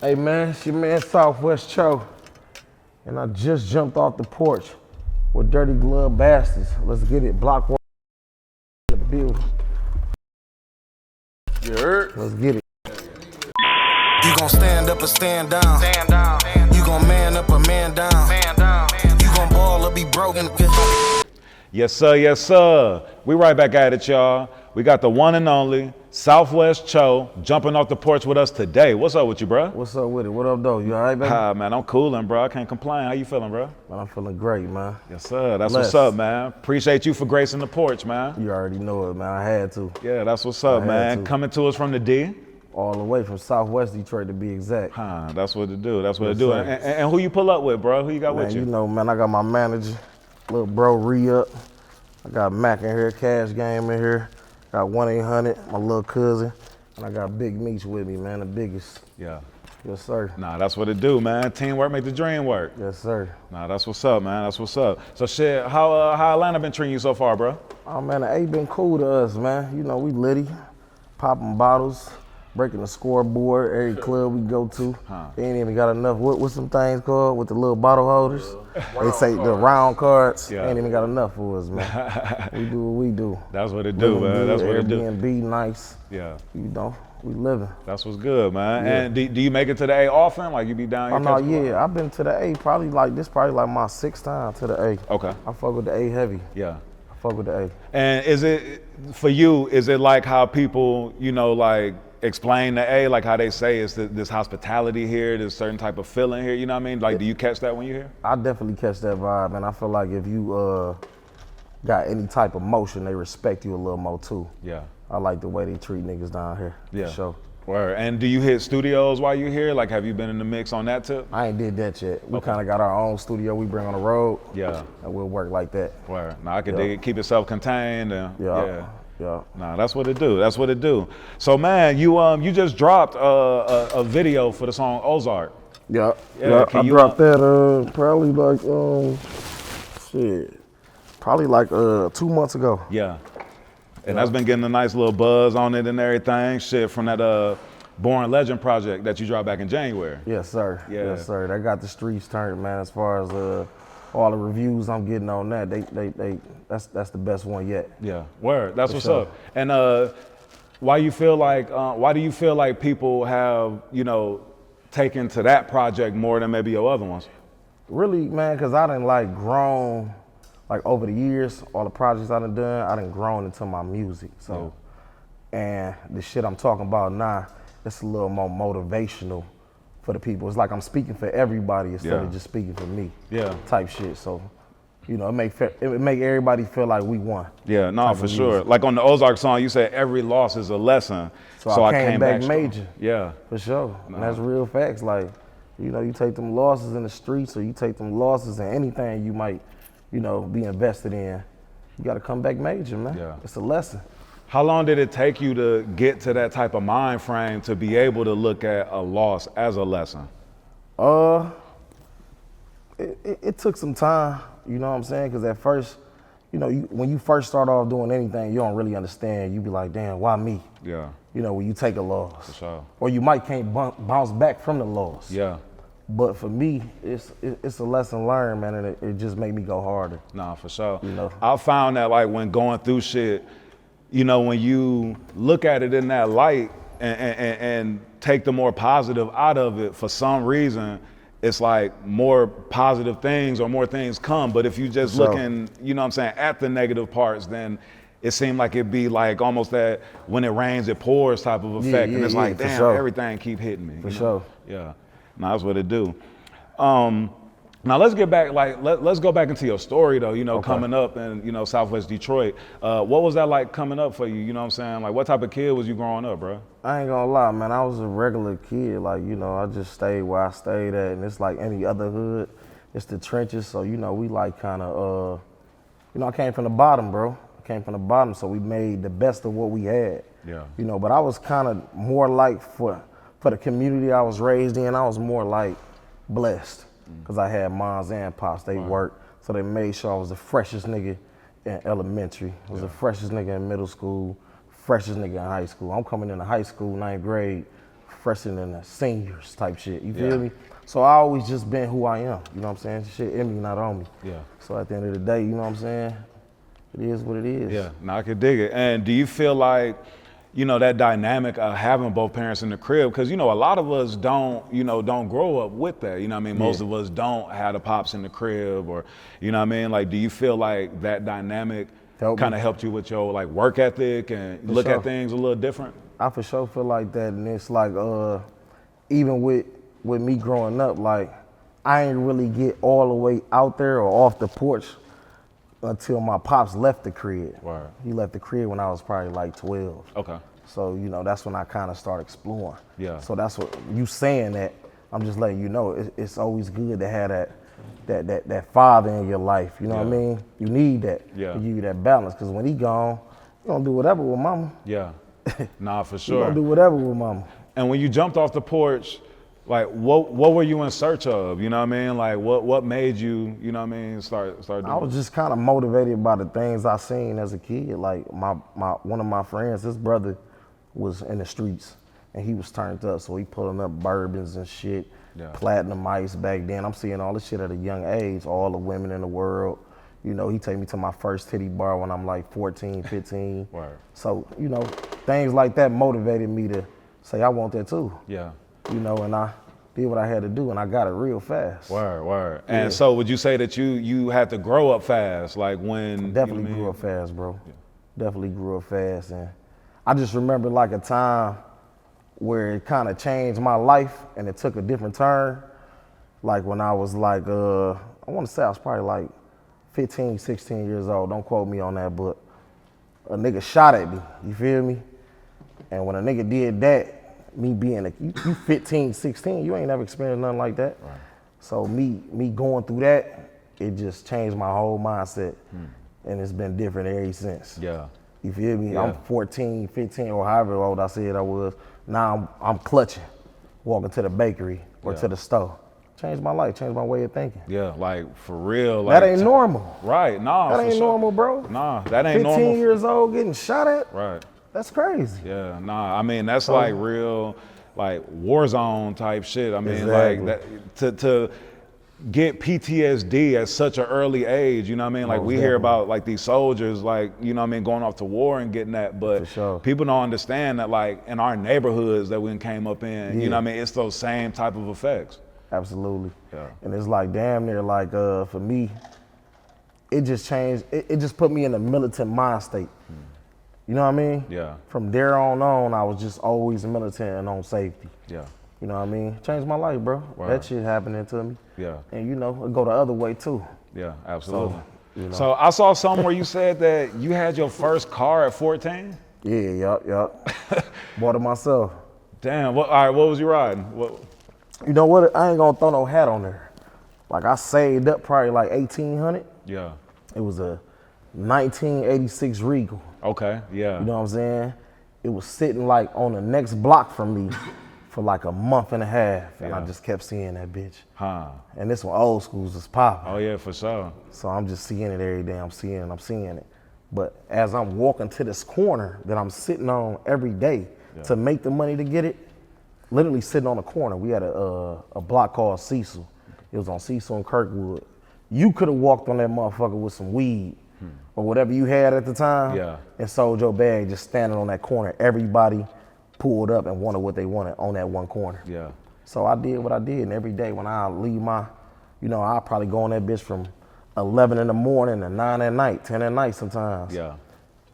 Hey man, it's your man SW Cho, and I just jumped off the porch with Dirty Glove Bastards. Let's get it, BlockWork in the building. You heard? Let's get it. You gon' stand up or stand down. You gon' man up or man down. You gon' ball or be broken. Yes, sir. Yes, sir. We right back at it, y'all. We got the one and only SW Cho jumping off the porch with us today. What's up with you, bro? What's up with it? What up, though? You all right, baby? Man, I'm coolin', bro. I can't complain. How you feeling, bro? Man, I'm feeling great, man. Yes, sir. That's what's up, man. Appreciate you for gracing the porch, man. You already know it, man. I had to. Yeah, that's what's up, man. Coming to us from the D. All the way from Southwest Detroit, to be exact. That's what it do. That's what it do. And who you pull up with, bro? Who you got with you? You know, man, I got my manager, little bro Re-Up. I got Mac in here, Cash Game in here. Got 1-800, my little cousin. And I got Big Meech with me, man, the biggest. Yeah. Yes, sir. Nah, that's what it do, man. Teamwork make the dream work. Yes, sir. Nah, that's what's up, man. That's what's up. So shit, how Atlanta been treating you so far, bro? Oh man, the A been cool to us, man. You know, we litty, popping bottles, breaking the scoreboard, every club we go to. They ain't even got enough, what's some things called with the little bottle holders? They say the round cards. Yeah. Ain't even got enough for us, man. We do what we do. That's what it do, man. That's what it do. Airbnb, nice. Yeah. You know, we living. That's what's good, man. Yeah. And do you make it to the A often? Like you be down here? Oh no, yeah, I've been to the A probably like my 6th time to the A. Okay. I fuck with the A heavy. Yeah. I fuck with the A. And is it, for you, is it like how people, you know, like explain the A, like how they say it's this hospitality here, this certain type of feeling here, you know what I mean? Like, do you catch that when you're here? I definitely catch that vibe, and I feel like if you got any type of motion, they respect you a little more too. Yeah. I like the way they treat niggas down here. Yeah. For sure. Word. And do you hit studios while you're here? Like, have you been in the mix on that tip? I ain't did that yet. We kind of got our own studio we bring on the road. Yeah. And we'll work like that. Word. Now I could dig it, keep it self-contained. Yeah. Nah, that's what it do. That's what it do. So man, you just dropped a video for the song Ozark. Yeah. Can I dropped that probably like probably like 2 months ago. Yeah. And that's been getting a nice little buzz on it and everything. Shit from that Born Legend project that you dropped back in January. Yes, sir. Yeah. Yes, sir. That got the streets turned, man. As far as all the reviews I'm getting on that, that's the best one yet. Yeah. Word. That's what's sure. up. And why do you feel like people have, you know, taken to that project more than maybe your other ones? Really, man, because I done like grown, like over the years, all the projects I done grown into my music. So, and the shit I'm talking about now, it's a little more motivational for the people. It's like I'm speaking for everybody instead of just speaking for me. Yeah. Type shit. So, you know, it make everybody feel like we won. Yeah, no, for sure. Like on the Ozark song, you said every loss is a lesson. So I came back major. Yeah. For sure. And that's real facts. Like, you know, you take them losses in the streets or you take them losses in anything you might, you know, be invested in, you got to come back major, man. Yeah. It's a lesson. How long did it take you to get to that type of mind frame to be able to look at a loss as a lesson? It took some time, you know what I'm saying? Because at first, you know, when you first start off doing anything, you don't really understand. You be like, damn, why me? Yeah. You know, when you take a loss. For sure. Or you might can't bounce back from the loss. Yeah. But for me, it's a lesson learned, man, and it just made me go harder. Nah, for sure. You know? I found that like when going through shit, you know, when you look at it in that light and take the more positive out of it, for some reason, it's like more positive things or more things come. But if you just looking, you know what I'm saying, at the negative parts, then it seemed like it'd be like almost that when it rains, it pours type of effect. And it's like, damn, everything keep hitting me. For sure. Yeah. No, that's what it do. Now let's get back, like let's go back into your story though, you know, coming up in, you know, Southwest Detroit. What was that like coming up for you? You know what I'm saying? Like what type of kid was you growing up, bro? I ain't gonna lie, man, I was a regular kid. Like, you know, I just stayed where I stayed at, and it's like any other hood. It's the trenches, so, you know, we like kind of, you know, I came from the bottom, bro. I came from the bottom, so we made the best of what we had. Yeah. You know, but I was kind of more like, for the community I was raised in, I was more like blessed. Because I had moms and pops, they worked, so they made sure I was the freshest nigga in elementary, was the freshest nigga in middle school, freshest nigga in high school. I'm coming into high school, 9th grade, fresher than the seniors type shit. You feel me? So I always just been who I am. You know what I'm saying? Shit in me, not on me. Yeah. So at the end of the day, you know what I'm saying? It is what it is. Yeah, no, I can dig it. And do you feel like, you know, that dynamic of having both parents in the crib? Because, you know, a lot of us don't grow up with that. You know what I mean? Most of us don't have the pops in the crib or, you know what I mean? Like, do you feel like that dynamic kind of helped you with your like work ethic and look at things a little different? I for sure feel like that. And it's like, even with me growing up, like, I ain't really get all the way out there or off the porch until my pops left the crib. Right. He left the crib when I was probably like 12. Okay. So, you know, that's when I kind of started exploring. Yeah. So that's what you saying that, I'm just letting you know, it's always good to have that father in your life. You know what I mean? You need that. Yeah. To give you that balance. Because when he gone, you gonna do whatever with mama. Yeah. Nah, for You sure. gonna do whatever with mama. And when you jumped off the porch, like what were you in search of? You know what I mean? Like what made you, you know what I mean, start doing I was just kind of motivated by the things I seen as a kid. Like one of my friends, his brother was in the streets and he was turned up. So he pulling up bourbons and shit, platinum ice back then. I'm seeing all this shit at a young age, all the women in the world. You know, he take me to my first titty bar when I'm like 14, 15. Word. So, you know, things like that motivated me to say I want that too. Yeah. You know, and I did what I had to do and I got it real fast. Word. And so would you say that you had to grow up fast? Like when Definitely grew up fast, bro. Yeah. Definitely grew up fast. And I just remember like a time where it kind of changed my life and it took a different turn. Like when I was like, I want to say I was probably like 15, 16 years old. Don't quote me on that, but a nigga shot at me, you feel me? And when a nigga did that, me being you 15, 16, you ain't never experienced nothing like that. Right. So me going through that, it just changed my whole mindset. And it's been different ever since. Yeah. You feel me? Yeah. I'm 14, 15, or however old I said I was. Now I'm clutching, walking to the bakery or to the store. Changed my life, changed my way of thinking. Yeah, like for real. Like, that ain't normal. Right, nah. That ain't normal, bro. Nah, that ain't 15 normal. 15 years old getting shot at? Right. That's crazy. Yeah, nah, I mean, that's like real, like war zone type shit. I mean, exactly. like that, to get PTSD at such an early age, you know what I mean? Like we hear about like these soldiers, like, you know what I mean, going off to war and getting that, but people don't understand that like in our neighborhoods that we came up in, you know what I mean, it's those same type of effects. Absolutely. Yeah. And it's like damn near like for me, it just changed, it just put me in a militant mind state. You know what I mean? Yeah. From there on, I was just always militant and on safety. Yeah. You know what I mean? Changed my life, bro. Wow. That shit happening to me. Yeah. And you know, it go the other way too. Yeah, absolutely. So, you know. So I saw somewhere where you said that you had your first car at 14? Yeah, yup. Bought it myself. Damn, all right, what was you riding? What? You know what? I ain't gonna throw no hat on there. Like I saved up probably like 1,800. Yeah. It was a 1986 Regal. Okay, yeah. You know what I'm saying? It was sitting like on the next block from me for like a month and a half. And I just kept seeing that bitch. Huh. And this one old schools is popping. Oh yeah, for sure. So I'm just seeing it every day. I'm seeing it. But as I'm walking to this corner that I'm sitting on every day to make the money to get it, literally sitting on the corner, we had a block called Cecil. It was on Cecil and Kirkwood. You could have walked on that motherfucker with some weed or whatever you had at the time and sold your bag just standing on that corner. Everybody pulled up and wanted what they wanted on that one corner. Yeah. So I did what I did, and every day when I leave I'll probably go on that bitch from 11 in the morning to 9 at night, 10 at night sometimes. Yeah.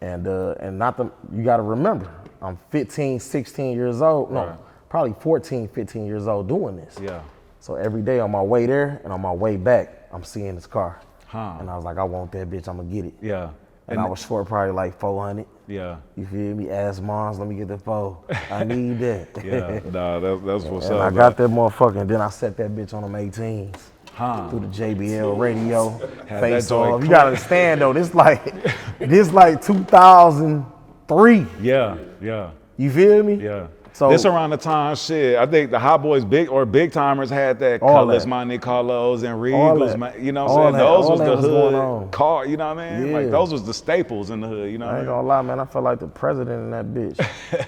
And you gotta remember, I'm 15, 16 years old. No, probably 14, 15 years old doing this. Yeah. So every day on my way there and on my way back, I'm seeing this car. Huh. And I was like, I want that bitch, I'm gonna get it. Yeah. And I was short probably like 400. Yeah. You feel me? Ask moms, let me get the 4. I need that. Yeah, nah, that's what's up. I got that motherfucker, and then I set that bitch on them 18s. Huh. Through the JBL radio, face off. You gotta understand though, this like 2003. Yeah. You feel me? Yeah. So this around the time, shit, I think the Hot Boys big timers had that colors, Monte Carlos and Regals, you know what I'm saying? Those was the hood car, you know what I mean? Yeah. Like those was the staples in the hood, you know what I mean? I ain't gonna lie, man, I felt like the president in that bitch.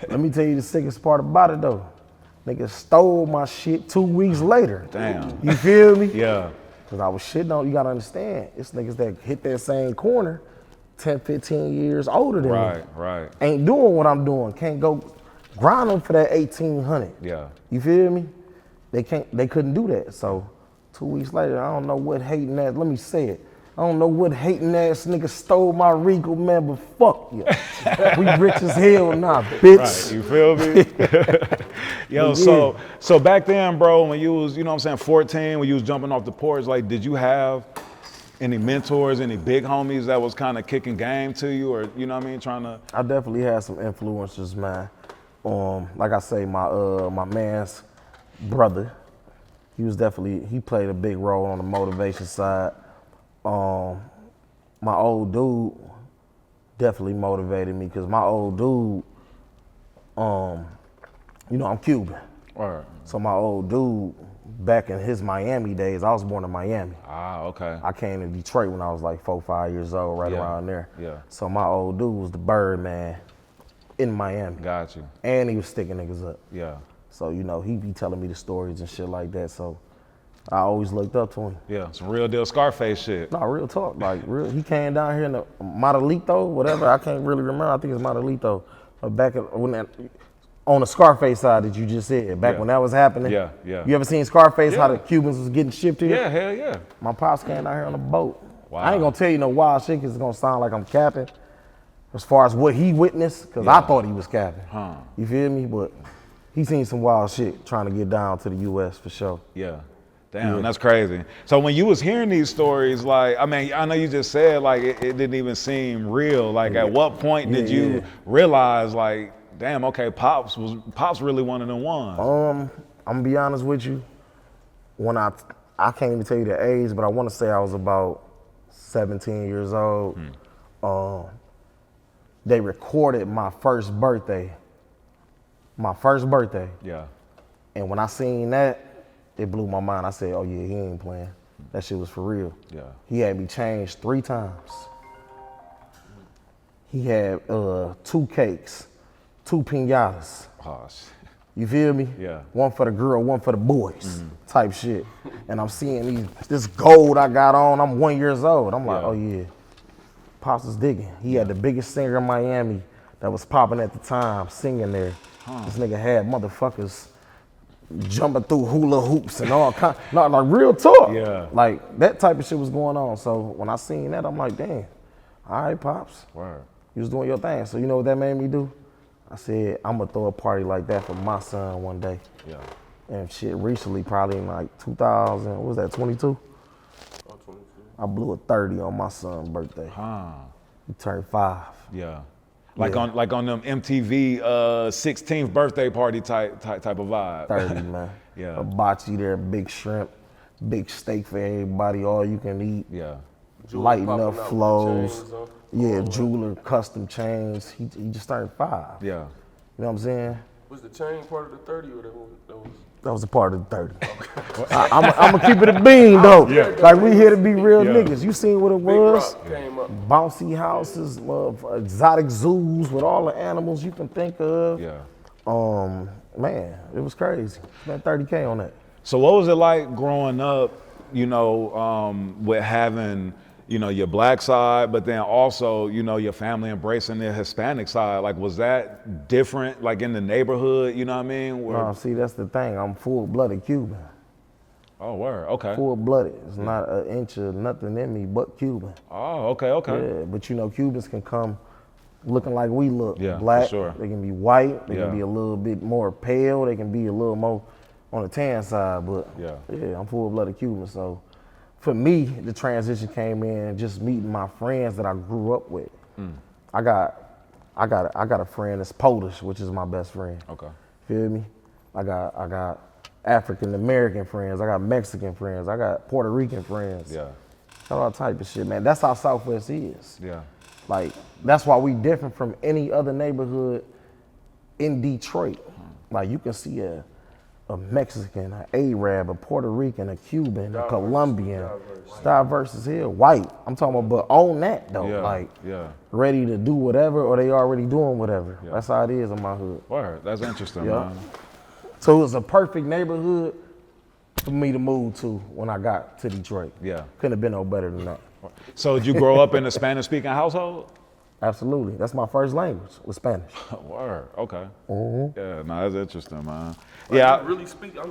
Let me tell you the sickest part about it though. Niggas stole my shit 2 weeks later. Damn. You feel me? Yeah. Cause I was shitting on, you gotta understand, it's niggas that hit that same corner 10, 15 years older than me. Right. Ain't doing what I'm doing, can't go grind them for that 1,800. Yeah. You feel me? They couldn't do that. So 2 weeks later, I don't know what hating ass, let me say it. I don't know what hating ass nigga stole my Regal, man, but fuck you. We rich as hell now, bitch. Right, you feel me? Yo, so back then, bro, when you was, you know what I'm saying, 14, when you was jumping off the porch, like, did you have any mentors, any big homies that was kind of kicking game to you, or, you know what I mean, trying to? I definitely had some influencers, man. Like I say, my man's brother, he played a big role on the motivation side. My old dude definitely motivated me because my old dude, you know, I'm Cuban. Right. So my old dude, back in his Miami days, I was born in Miami. Ah, okay. I came to Detroit when I was like 4, 5 years old, right around there. Yeah. So my old dude was the bird man in Miami. Got you. And he was sticking niggas up. Yeah. So, you know, he be telling me the stories and shit like that. So I always looked up to him. Yeah, some real deal Scarface shit. No, real talk. Like, real. He came down here in the Modelito, whatever. I can't really remember. I think it's Modelito. On the Scarface side that you just said, back when that was happening. Yeah. You ever seen Scarface, how the Cubans was getting shipped here? Yeah, hell yeah. My pops came down here on a boat. Wow. I ain't gonna tell you no wild shit because it's gonna sound like I'm capping as far as what he witnessed, because I thought he was capping. You feel me? But he seen some wild shit trying to get down to the U.S. for sure. Yeah. Damn, that's crazy. So when you was hearing these stories, like, I mean, I know you just said, like, it didn't even seem real. Like, at what point did you realize, like, damn, okay, Pops really one of them ones? I'm gonna be honest with you. When I can't even tell you the age, but I want to say I was about 17 years old. They recorded my first birthday. Yeah. And when I seen that, it blew my mind. I said, oh yeah, he ain't playing. That shit was for real. Yeah. He had me changed 3 times. He had 2 cakes, 2 piñatas. Oh, shit. You feel me? Yeah. One for the girl, one for the boys, type shit. And I'm seeing this gold I got on. I'm 1 year old. I'm like, oh yeah, Pops is digging. He had the biggest singer in Miami that was popping at the time, singing there. This nigga had motherfuckers jumping through hula hoops and all kind, like real talk. Yeah. Like that type of shit was going on. So when I seen that, I'm like, damn, all right, Pops. Word. You was doing your thing. So you know what that made me do? I said, I'm gonna throw a party like that for my son one day. Yeah. And shit, recently, probably in like 2000, what was that, 22? Oh, 22. I blew a 30 on my son's birthday. He turned 5. Yeah. Like on them MTV 16th birthday party type of vibe. 30, man. Yeah. Hibachi there, big shrimp, big steak for everybody, all you can eat. Yeah. Lighting up flows. Yeah, Oh, jeweler, custom chains. He just turned 5. Yeah. You know what I'm saying? Was the chain part of the 30 or that was? That was a part of the 30. I'm gonna keep it a bean though. Like we here to be real niggas. You seen what it was? Big Rock came up. Bouncy houses, exotic zoos with all the animals you can think of. Yeah. Man, it was crazy. Spent 30K on that. So what was it like growing up, you know, with having, you know, your black side, but then also, you know, your family embracing the Hispanic side? Like, was that different, like in the neighborhood, you know what I mean? No, see, that's the thing. I'm full-blooded Cuban. Oh, word, okay. Full-blooded. It's not an inch of nothing in me but Cuban. Oh, okay. Yeah, but you know, Cubans can come looking like we look. Yeah, for black, sure. They can be white, they can be a little bit more pale, they can be a little more on the tan side, but yeah, I'm full-blooded Cuban, so for me, the transition came in just meeting my friends that I grew up with. I got a friend that's Polish, which is my best friend. Okay. Feel me? I got African American friends. I got Mexican friends. I got Puerto Rican friends. Yeah. Got all type of shit, man. That's how Southwest is. Yeah. Like that's why we different from any other neighborhood in Detroit. Like you can see a Mexican, an Arab, a Puerto Rican, a Cuban, a Colombian. Diverse as hell. White. I'm talking about, but on that though. Yeah. Like ready ready to do whatever or they already doing whatever. That's how it is in my hood. Word, that's interesting, Yeah. man. So it was a perfect neighborhood for me to move to when I got to Detroit. Yeah. Couldn't have been no better than that. So did you grow up in a Spanish-speaking household? Absolutely. That's my first language, was Spanish. Word. Okay. Mm-hmm. Yeah. No, that's interesting, man. Like, Yeah. you really speak. You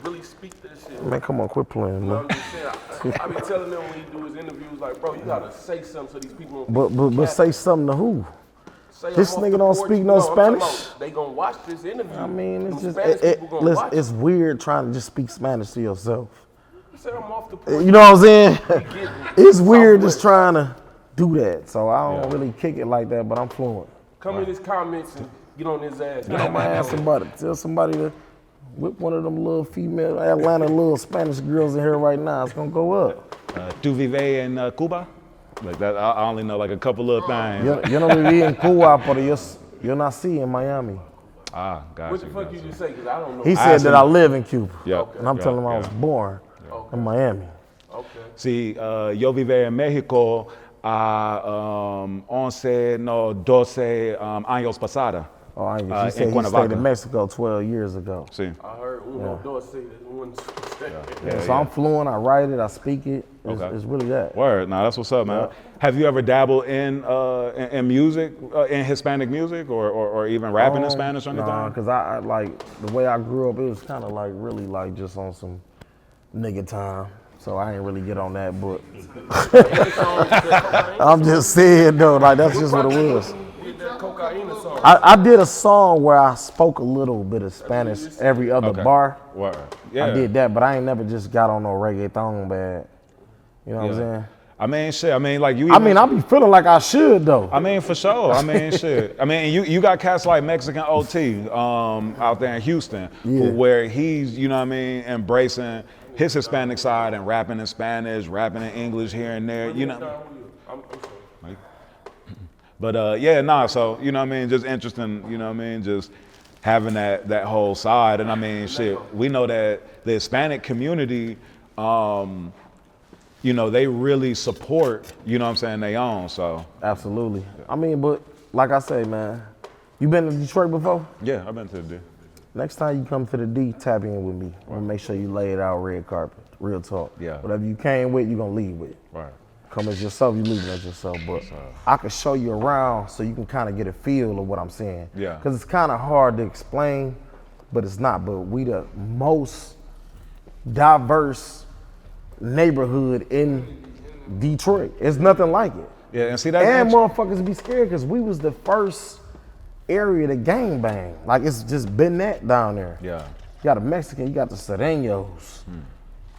really speak that shit. Man, come on, quit playing, You know man. what I'm saying? I be telling them when he do his interviews, like, bro, you gotta say something so these people. But say something to who? Say This I'm off nigga the don't porch, speak you no know, I'm talking Spanish? about they gonna watch this interview. I mean, it's Them just Spanish people gonna watch it's weird trying to just speak Spanish to yourself. You say I'm off the porch. You know what I'm saying? Get It's weird Southwest. just trying to do that. So I don't really kick it like that, but I'm fluent. Come in his comments and get on his ass. Get on my ass about it. Tell somebody to whip one of them little female Atlanta little Spanish girls in here right now. It's gonna go up. Tu vive en Cuba? Like that. I only know like a couple little things. Yo no viví en Cuba, pero yo nací en Miami. Ah, gotcha. What the fuck you just say? Cause I don't know. He I said asked that him- I live in Cuba. Yeah, And I'm yeah, telling him I was yeah. born in Miami. Okay. Sí, yo vive en México a 11, no, 12 años pasada. Oh, I ain't. He En said he stayed Cuernavaca. in Mexico 12 years ago. Sí. I heard Uno Dos say that one. So I'm fluent. I write it. I speak it. It's really that. Word. Nah, that's what's up, man. Have you ever dabbled in music, in Hispanic music, or even rapping in Spanish or anything? Nah, cause I like the way I grew up. It was kind of like really like just on some nigga time. So I ain't really get on that, but I'm just saying though, like that's just what it was. Did that cocaine song. I did a song where I spoke a little bit of Spanish every other Okay. bar. Word. Yeah. I did that, but I ain't never just got on no reggaeton bad. You know what I'm saying? I mean, shit. I mean, like you. I mean, I be feeling like I should though. I mean, for sure. I mean, shit. I mean, you got cats like Mexican OT out there in Houston, where he's, you know what I mean, embracing his Hispanic side and rapping in Spanish, rapping in English here and there, you know. I'm sorry. But yeah, nah. So you know what I mean, just interesting. You know what I mean, just having that whole side. And I mean, shit. We know that the Hispanic community. You know, they really support, you know what I'm saying, they own, so. Absolutely. I mean, but like I say, man, you been to Detroit before? Yeah, I've been to the D. Next time you come to the D, tap in with me. I'm gonna make sure you lay it out red carpet, real talk. Yeah. Whatever you came with, you gonna leave with. Right. Come as yourself, you leaving as yourself. But I can show you around so you can kind of get a feel of what I'm saying. Yeah. Because it's kind of hard to explain, but it's not. But we the most diverse neighborhood in Detroit. It's nothing like it. Yeah, and see that. And motherfuckers be scared because we was the first area to gang bang. Like it's just been that down there. Yeah. You got a Mexican, you got the Sereños.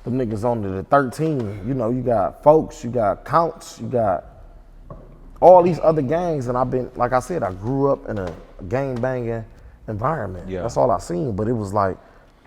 Them niggas on to the 13. You know, you got folks, you got counts, you got all these other gangs. And I've been, like I said, I grew up in a gang banging environment. Yeah. That's all I seen. But it was like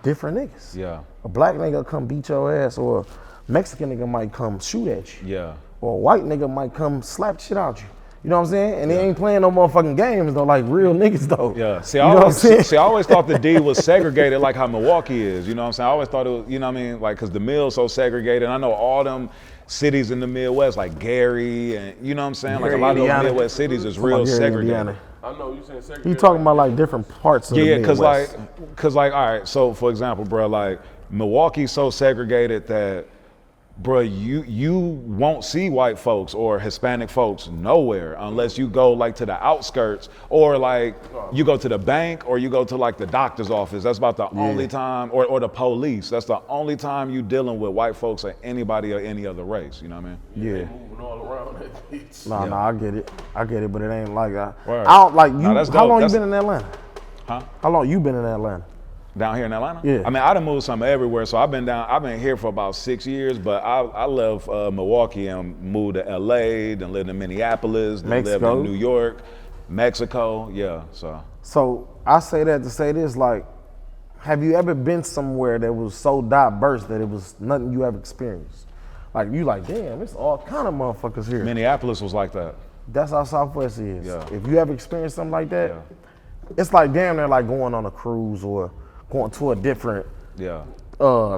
different niggas. Yeah. A black nigga come beat your ass, or a Mexican nigga might come shoot at you. Yeah. Or a white nigga might come slap shit out you. You know what I'm saying? And they ain't playing no motherfucking games though, like real niggas though. Yeah. See, You know what I'm saying? I always thought the D was segregated like how Milwaukee is. You know what I'm saying? I always thought it was, you know what I mean? Like, cause the mill's so segregated. I know all them cities in the Midwest, like Gary, and you know what I'm saying? Like a lot of those Indiana. Midwest cities is Come on, real Gary, segregated. Indiana. I know you saying segregated. You talking about like different parts of the Yeah, Midwest. cause like, all right. So for example, bro, like Milwaukee's so segregated that, bro, you won't see white folks or Hispanic folks nowhere unless you go like to the outskirts or like you go to the bank or you go to like the doctor's office. That's about the only time, or the police. That's the only time you dealing with white folks or anybody or any other race. You know what I mean? Yeah. Moving all around that bitch. Nah, I get it, but it ain't like I Word. don't like you. Nah, that's how dope. long That's- you been in Atlanta? Huh? How long you been in Atlanta? Down here in Atlanta? Yeah. I mean, I done moved some everywhere, so I've been here for about 6 years, but I left Milwaukee and moved to LA, then lived in Minneapolis, then lived Mexico. in New York, Mexico, yeah, so. So I say that to say this, like, have you ever been somewhere that was so diverse that it was nothing you ever experienced? Like you like, damn, it's all kind of motherfuckers here. Minneapolis was like that. That's how Southwest is. Yeah. If you ever experienced something like that, Yeah. it's like damn near like going on a cruise or going to a different Yeah.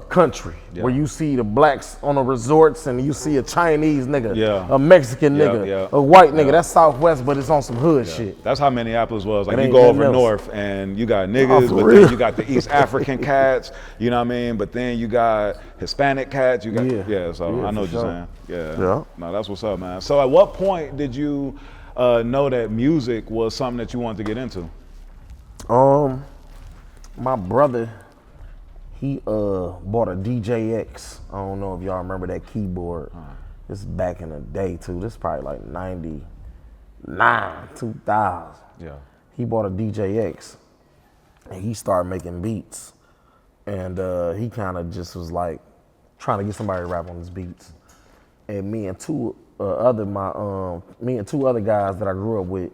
country where you see the blacks on the resorts and you see a Chinese nigga, a Mexican nigga, a white nigga. That's Southwest, but it's on some hood shit. That's how Minneapolis was. Like you go over north and you got niggas, but then you got the East African cats, you know what I mean? But then you got Hispanic cats, you got, so I know what you're saying. Yeah. No, that's what's up, man. So at what point did you know that music was something that you wanted to get into? My brother, he bought a DJX. I don't know if y'all remember that keyboard. This is back in the day too. This is probably like 99, 2000. Yeah. He bought a DJX and he started making beats. And he kind of just was like trying to get somebody to rap on his beats. And me and two other guys that I grew up with,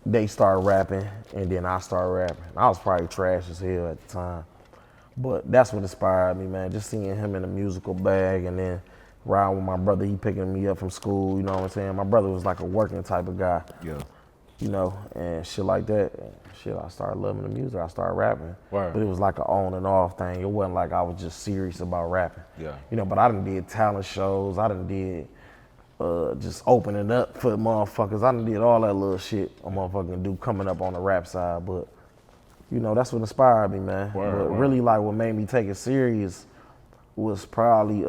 they started rapping, and then I started rapping. I was probably trash as hell at the time. But that's what inspired me, man. Just seeing him in a musical bag and then riding with my brother, he picking me up from school, you know what I'm saying? My brother was like a working type of guy. Yeah. You know, and shit like that. Shit, I started loving the music. I started rapping. Word. But it was like an on and off thing. It wasn't like I was just serious about rapping. Yeah. You know, but I done did talent shows. I done did just opening up for motherfuckers. I done did all that little shit a motherfucker can do coming up on the rap side. But, you know, that's what inspired me, man. But really, like, what made me take it serious was probably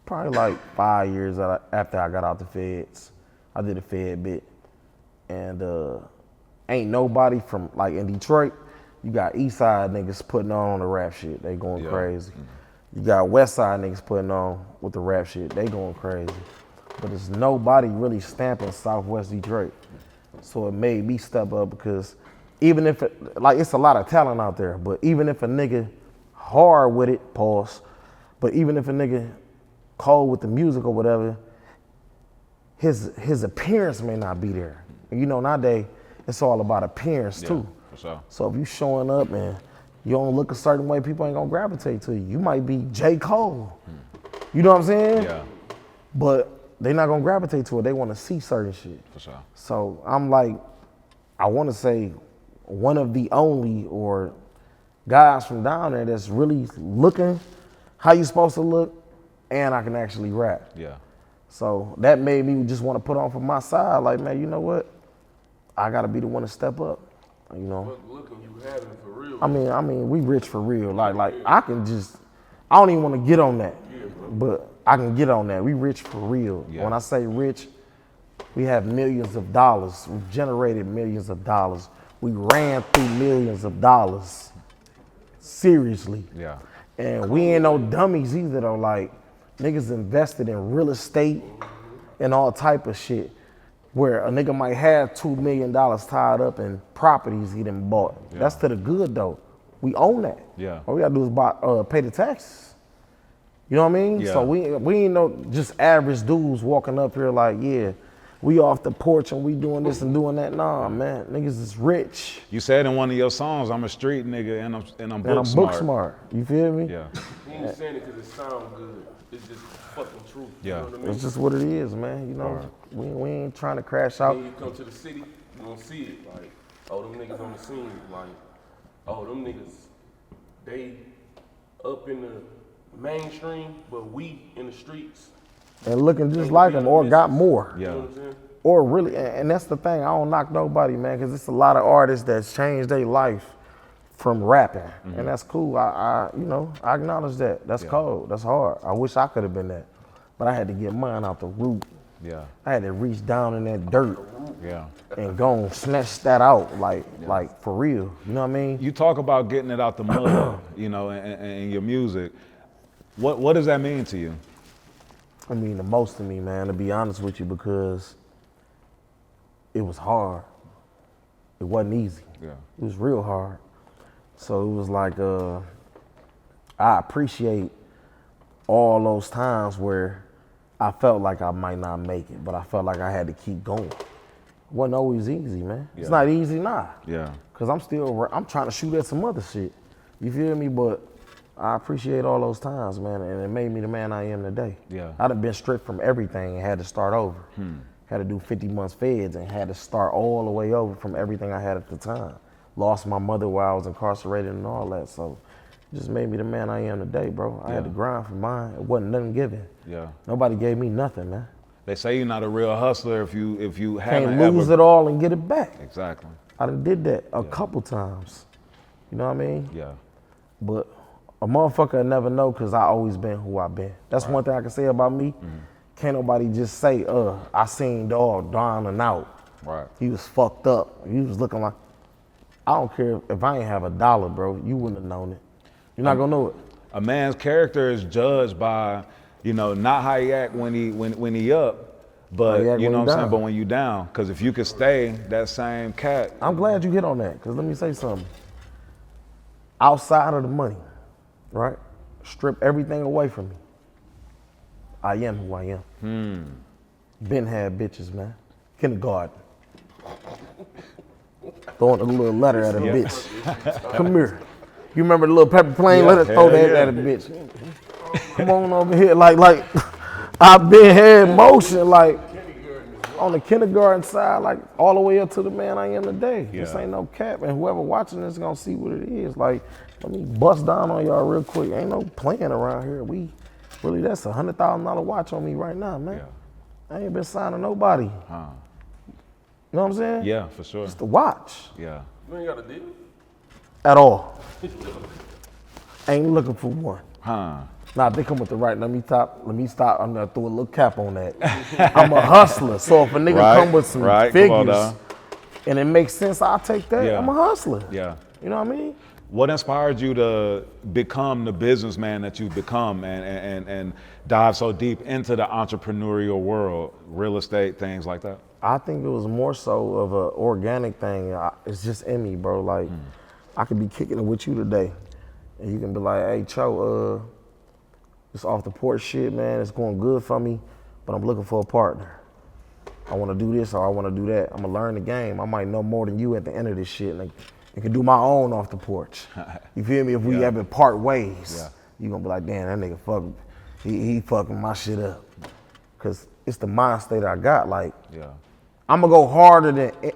like 5 years after I got out the feds. I did a fed bit. And ain't nobody from, like in Detroit, you got East Side niggas putting on the rap shit. They going crazy. You got West Side niggas putting on with the rap shit. They going crazy. But there's nobody really stamping Southwest Detroit. So it made me step up because even if, it's a lot of talent out there, but even if a nigga hard with it, pause, but even if a nigga cold with the music or whatever, his appearance may not be there. And you know, nowadays, it's all about appearance too. For sure. So if you showing up and you don't look a certain way, people ain't gonna gravitate to you. You might be J. Cole. You know what I'm saying? Yeah. But they not gonna gravitate to it. They wanna see certain shit. For sure. So I'm like, I wanna say one of the only or guys from down there that's really looking how you supposed to look and I can actually rap. Yeah. So that made me just wanna put on for my side, like, man, you know what? I gotta be the one to step up. You know, looking, you having for real. I mean, we rich for real. Like I can just, I don't even want to get on that, but I can get on that. We rich for real. Yeah. When I say rich, we have millions of dollars. We've generated millions of dollars. We ran through millions of dollars. Seriously. Yeah. And we ain't no dummies either though. Like niggas invested in real estate and all type of shit. Where a nigga might have $2 million tied up in properties he done bought. Yeah. That's to the good though. We own that. Yeah. All we gotta do is pay the taxes. You know what I mean? Yeah. So we ain't no just average dudes walking up here like, yeah, we off the porch and we doing this and doing that. Nah, man, niggas is rich. You said in one of your songs, I'm a street nigga and I'm book smart. book smart. You feel me? Yeah. He ain't saying it because it sounds good. It's just fucking truth. Yeah. You know what I mean? It's just what it is, man. You know, we ain't trying to crash out. When you come to the city, you gonna see it. Like, oh, them niggas on the scene. Like, oh, them niggas, they up in the mainstream, but we in the streets. And looking just like them or got more. Yeah. You know what I'm saying? Or really, and that's the thing, I don't knock nobody, man, because it's a lot of artists that's changed their life from rapping. Mm-hmm. And that's cool. I acknowledge that. That's cold. That's hard. I wish I could have been that. But I had to get mine out the root. Yeah. I had to reach down in that dirt. Yeah. And go and snatch that out, like for real. You know what I mean? You talk about getting it out the mud, you know, and your music. What does that mean to you? I mean the most to me, man, to be honest with you, because it was hard. It wasn't easy. Yeah. It was real hard. So it was like, I appreciate all those times where I felt like I might not make it, but I felt like I had to keep going. It wasn't always easy, man. Yeah. It's not easy now. Yeah. Cause I'm trying to shoot at some other shit. You feel me? But I appreciate all those times, man, and it made me the man I am today. Yeah. I done been stripped from everything and had to start over. Had to do 50 months feds and had to start all the way over from everything I had at the time. lost my mother while I was incarcerated and all that. So it just made me the man I am today, bro. I had to grind for mine. It wasn't nothing given. Yeah. Nobody gave me nothing, man. They say you're not a real hustler if you haven't Can't lose ever... it all and get it back. Exactly. I done did that a couple times. You know what I mean? Yeah. But a motherfucker never know because I always been who I been. That's one thing I can say about me. Can't nobody just say, I seen dog down and out. Right. He was fucked up. He was looking like, I don't care if I ain't have $1, bro. You wouldn't have known it. You're not gonna know it. A man's character is judged by, not how he act when he up, but you know what I'm saying, but when you down. Because if you could stay that same cat. I'm glad you hit on that, because let me say something. Outside of the money, right? Strip everything away from me. I am who I am. Been had bitches, man. Kindergarten. Throwing a little letter at a bitch. Come here. You remember the little paper plane? Let us throw that at a bitch. Come on over here. Like I've been had motion, like on the kindergarten side, like all the way up to the man I am today. This ain't no cap, and whoever watching this is gonna see what it is. Like, let me bust down on y'all real quick. Ain't no playing around here. We really, that's $100,000 watch on me right now, man. I ain't been signing nobody. You know what I'm saying? Yeah, for sure. It's the watch. Yeah. You ain't got a deal? At all. Ain't looking for one. Huh. Nah, they come with the right. Let me stop. I'm gonna throw a little cap on that. I'm a hustler, so if a nigga come with some figures and it makes sense, I'll take that. I'm a hustler. Yeah. You know what I mean? What inspired you to become the businessman that you've become and dive so deep into the entrepreneurial world, real estate, things like that? I think it was more so of an organic thing. It's just in me, bro. Like, I could be kicking it with you today, and you can be like, hey, Cho, it's off the porch shit, man. It's going good for me, but I'm looking for a partner. I want to do this or I want to do that. I'm going to learn the game. I might know more than you at the end of this shit. Like, I can do my own off the porch. You feel me? If we ever part ways, you going to be like, damn, that nigga he fucking my shit up. Because it's the mind state I got. Like, I'm going to go harder than,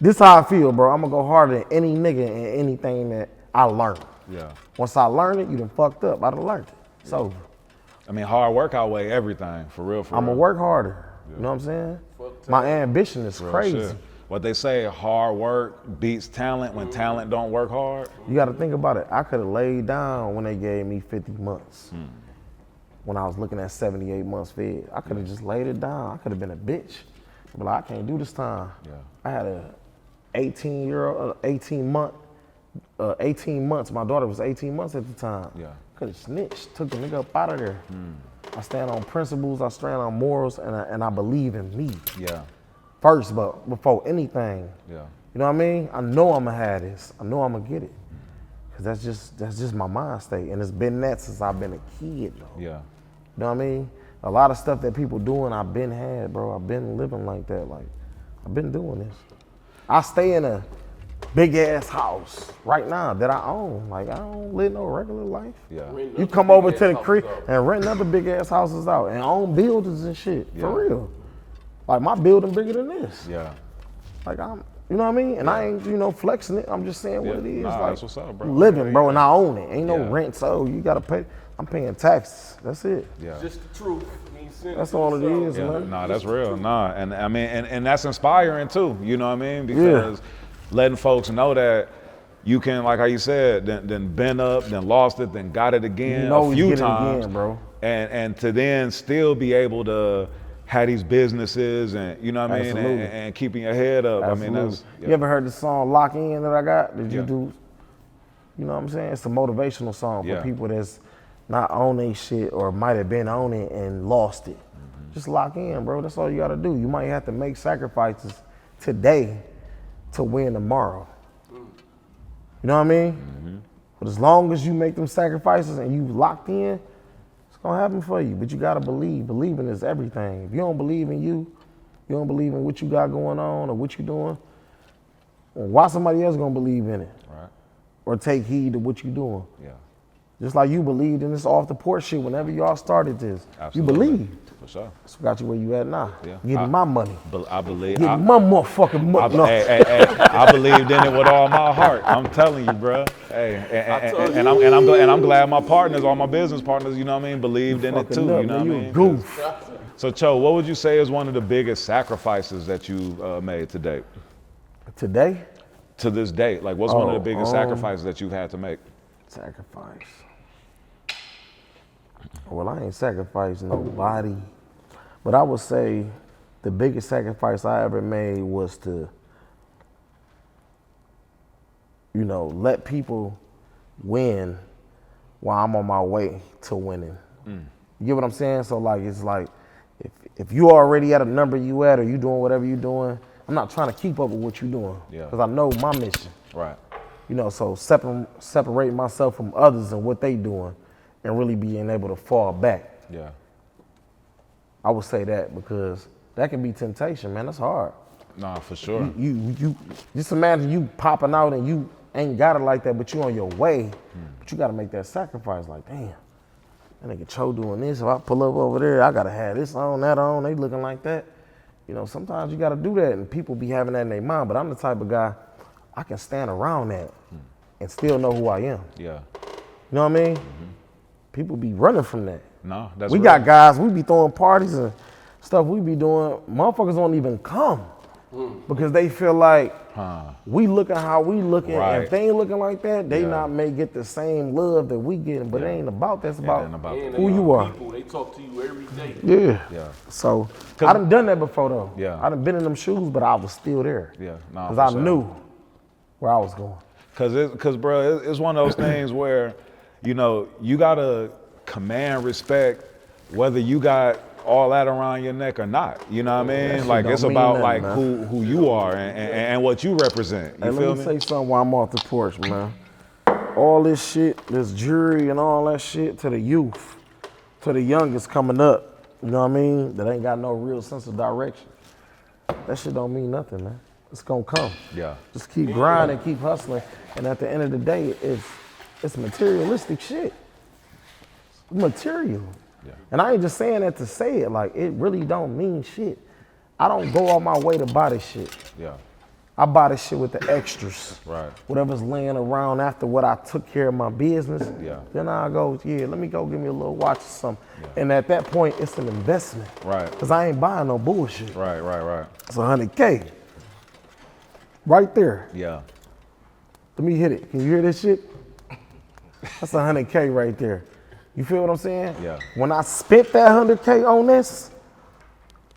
this how I feel, bro. I'm going to go harder than any nigga in anything that I learned. Yeah. Once I learned it, you done fucked up. I done learned it. It's over. I mean, hard work outweigh everything, for real. I'm going to work harder. You know what I'm saying? My ambition is crazy. Shit. What they say, hard work beats talent when talent don't work hard. You got to think about it. I could have laid down when they gave me 50 months. When I was looking at 78 months fed. I could have just laid it down. I could have been a bitch. But like, I can't do this time. I had a 18 months. My daughter was 18 months at the time. Could have snitched, took the nigga up out of there. I stand on principles, I stand on morals, and I believe in me. First, but before anything. You know what I mean? I know I'm gonna have this. I know I'm gonna get it. Cause that's just my mind state. And it's been that since I've been a kid, though. You know what I mean? A lot of stuff that people doing, I've been had, bro. I've been living like that. Like, I've been doing this. I stay in a big ass house right now that I own. Like, I don't live no regular life. You come over to the creek and rent other big ass houses out and own buildings and shit. For real. Like, my building bigger than this. Like, you know what I mean? And I ain't, flexing it. I'm just saying what it is. Nah, like, that's what's up, bro. Living, bro, and I own it. Ain't no rent, so you gotta pay. I'm paying taxes. That's it. Just the truth. That's all it is, man. Nah, that's real. Nah, and I mean, and that's inspiring too. You know what I mean? Because letting folks know that you can, like how you said, then been up, then lost it, then got it again a few times, again, bro. And to then still be able to have these businesses and you know what I mean, and keeping your head up. Absolutely. I mean, that's You ever heard the song "Lock In" that I got? Did you do? You know what I'm saying? It's a motivational song for people that's not on their shit or might have been on it and lost it. Just lock in, bro. That's all you gotta do. You might have to make sacrifices today to win tomorrow. You know what I mean? But as long as you make them sacrifices and you locked in, it's gonna happen for you. But you gotta believe. Believing is everything. If you don't believe in you don't believe in what you got going on or what you doing, well, why somebody else gonna believe in it? Or take heed to what you doing? Just like you believed in this off the porch shit whenever y'all started this. Absolutely. You believed. For sure. That's what got you where you at now. Yeah. Getting my money. I believe. Getting my motherfucking money. No. I believed in it with all my heart. I'm telling you, bro. Hey, and I'm glad my partners, all my business partners, you know what I mean, believed in it too. Up, you know man, what I you mean? a goof. So, Cho, what would you say is one of the biggest sacrifices that you made to date? Today? To this date, like what's one of the biggest sacrifices that you've had to make? Sacrifice. Well, I ain't sacrificed nobody, but I would say the biggest sacrifice I ever made was to, you know, let people win while I'm on my way to winning. You get what I'm saying? So like, it's like, if you already at a number you at or you doing whatever you doing, I'm not trying to keep up with what you doing. Yeah. Because I know my mission. Right. You know, so separating myself from others and what they doing and really being able to fall back. Yeah. I would say that because that can be temptation, man. That's hard. Nah, for sure. You just imagine you popping out and you ain't got it like that, but you on your way. But you gotta make that sacrifice. Like, damn, that nigga Cho doing this. If I pull up over there, I gotta have this on, that on. They looking like that. You know, sometimes you gotta do that, and people be having that in their mind. But I'm the type of guy I can stand around that and still know who I am. Yeah. You know what I mean? People be running from that. No, that's We real. got guys, we be throwing parties and stuff we be doing. Motherfuckers don't even come because they feel like we looking how we looking. Right. And if they ain't looking like that, they Yeah. not may get the same love that we getting. But it ain't about that. It's about, ain't about And who they you are. People, they talk to you every day. Yeah. Yeah. So I done that before though. Yeah. I done been in them shoes, but I was still there. Yeah. Nah, Because for I sure. knew where I was going. Cause bro, it's one of those things where, you know, you gotta command respect whether you got all that around your neck or not. You know what I mean? shit Like don't it's mean about nothing, like man. who you are and what you represent. You Hey, feel let me me? say something while I'm off the porch, man. All this shit, this jury and all that shit to the youth, to the youngest coming up, you know what I mean? That ain't got no real sense of direction. That shit don't mean nothing, man. It's gonna come. Yeah. Just keep grinding, keep hustling, and at the end of the day, it's materialistic shit. Material. Yeah. And I ain't just saying that to say it, like it really don't mean shit. I don't go on my way to buy this shit. Yeah. I buy this shit with the extras. Right. Whatever's laying around after what I took care of my business. Yeah. Then I go, yeah, let me go give me a little watch or something. And at that point, it's an investment. Right. Because I ain't buying no bullshit. Right. It's $100K. Right there. Yeah. Let me hit it. Can you hear this shit? That's $100K right there. You feel what I'm saying? Yeah. When I spent that $100K on this,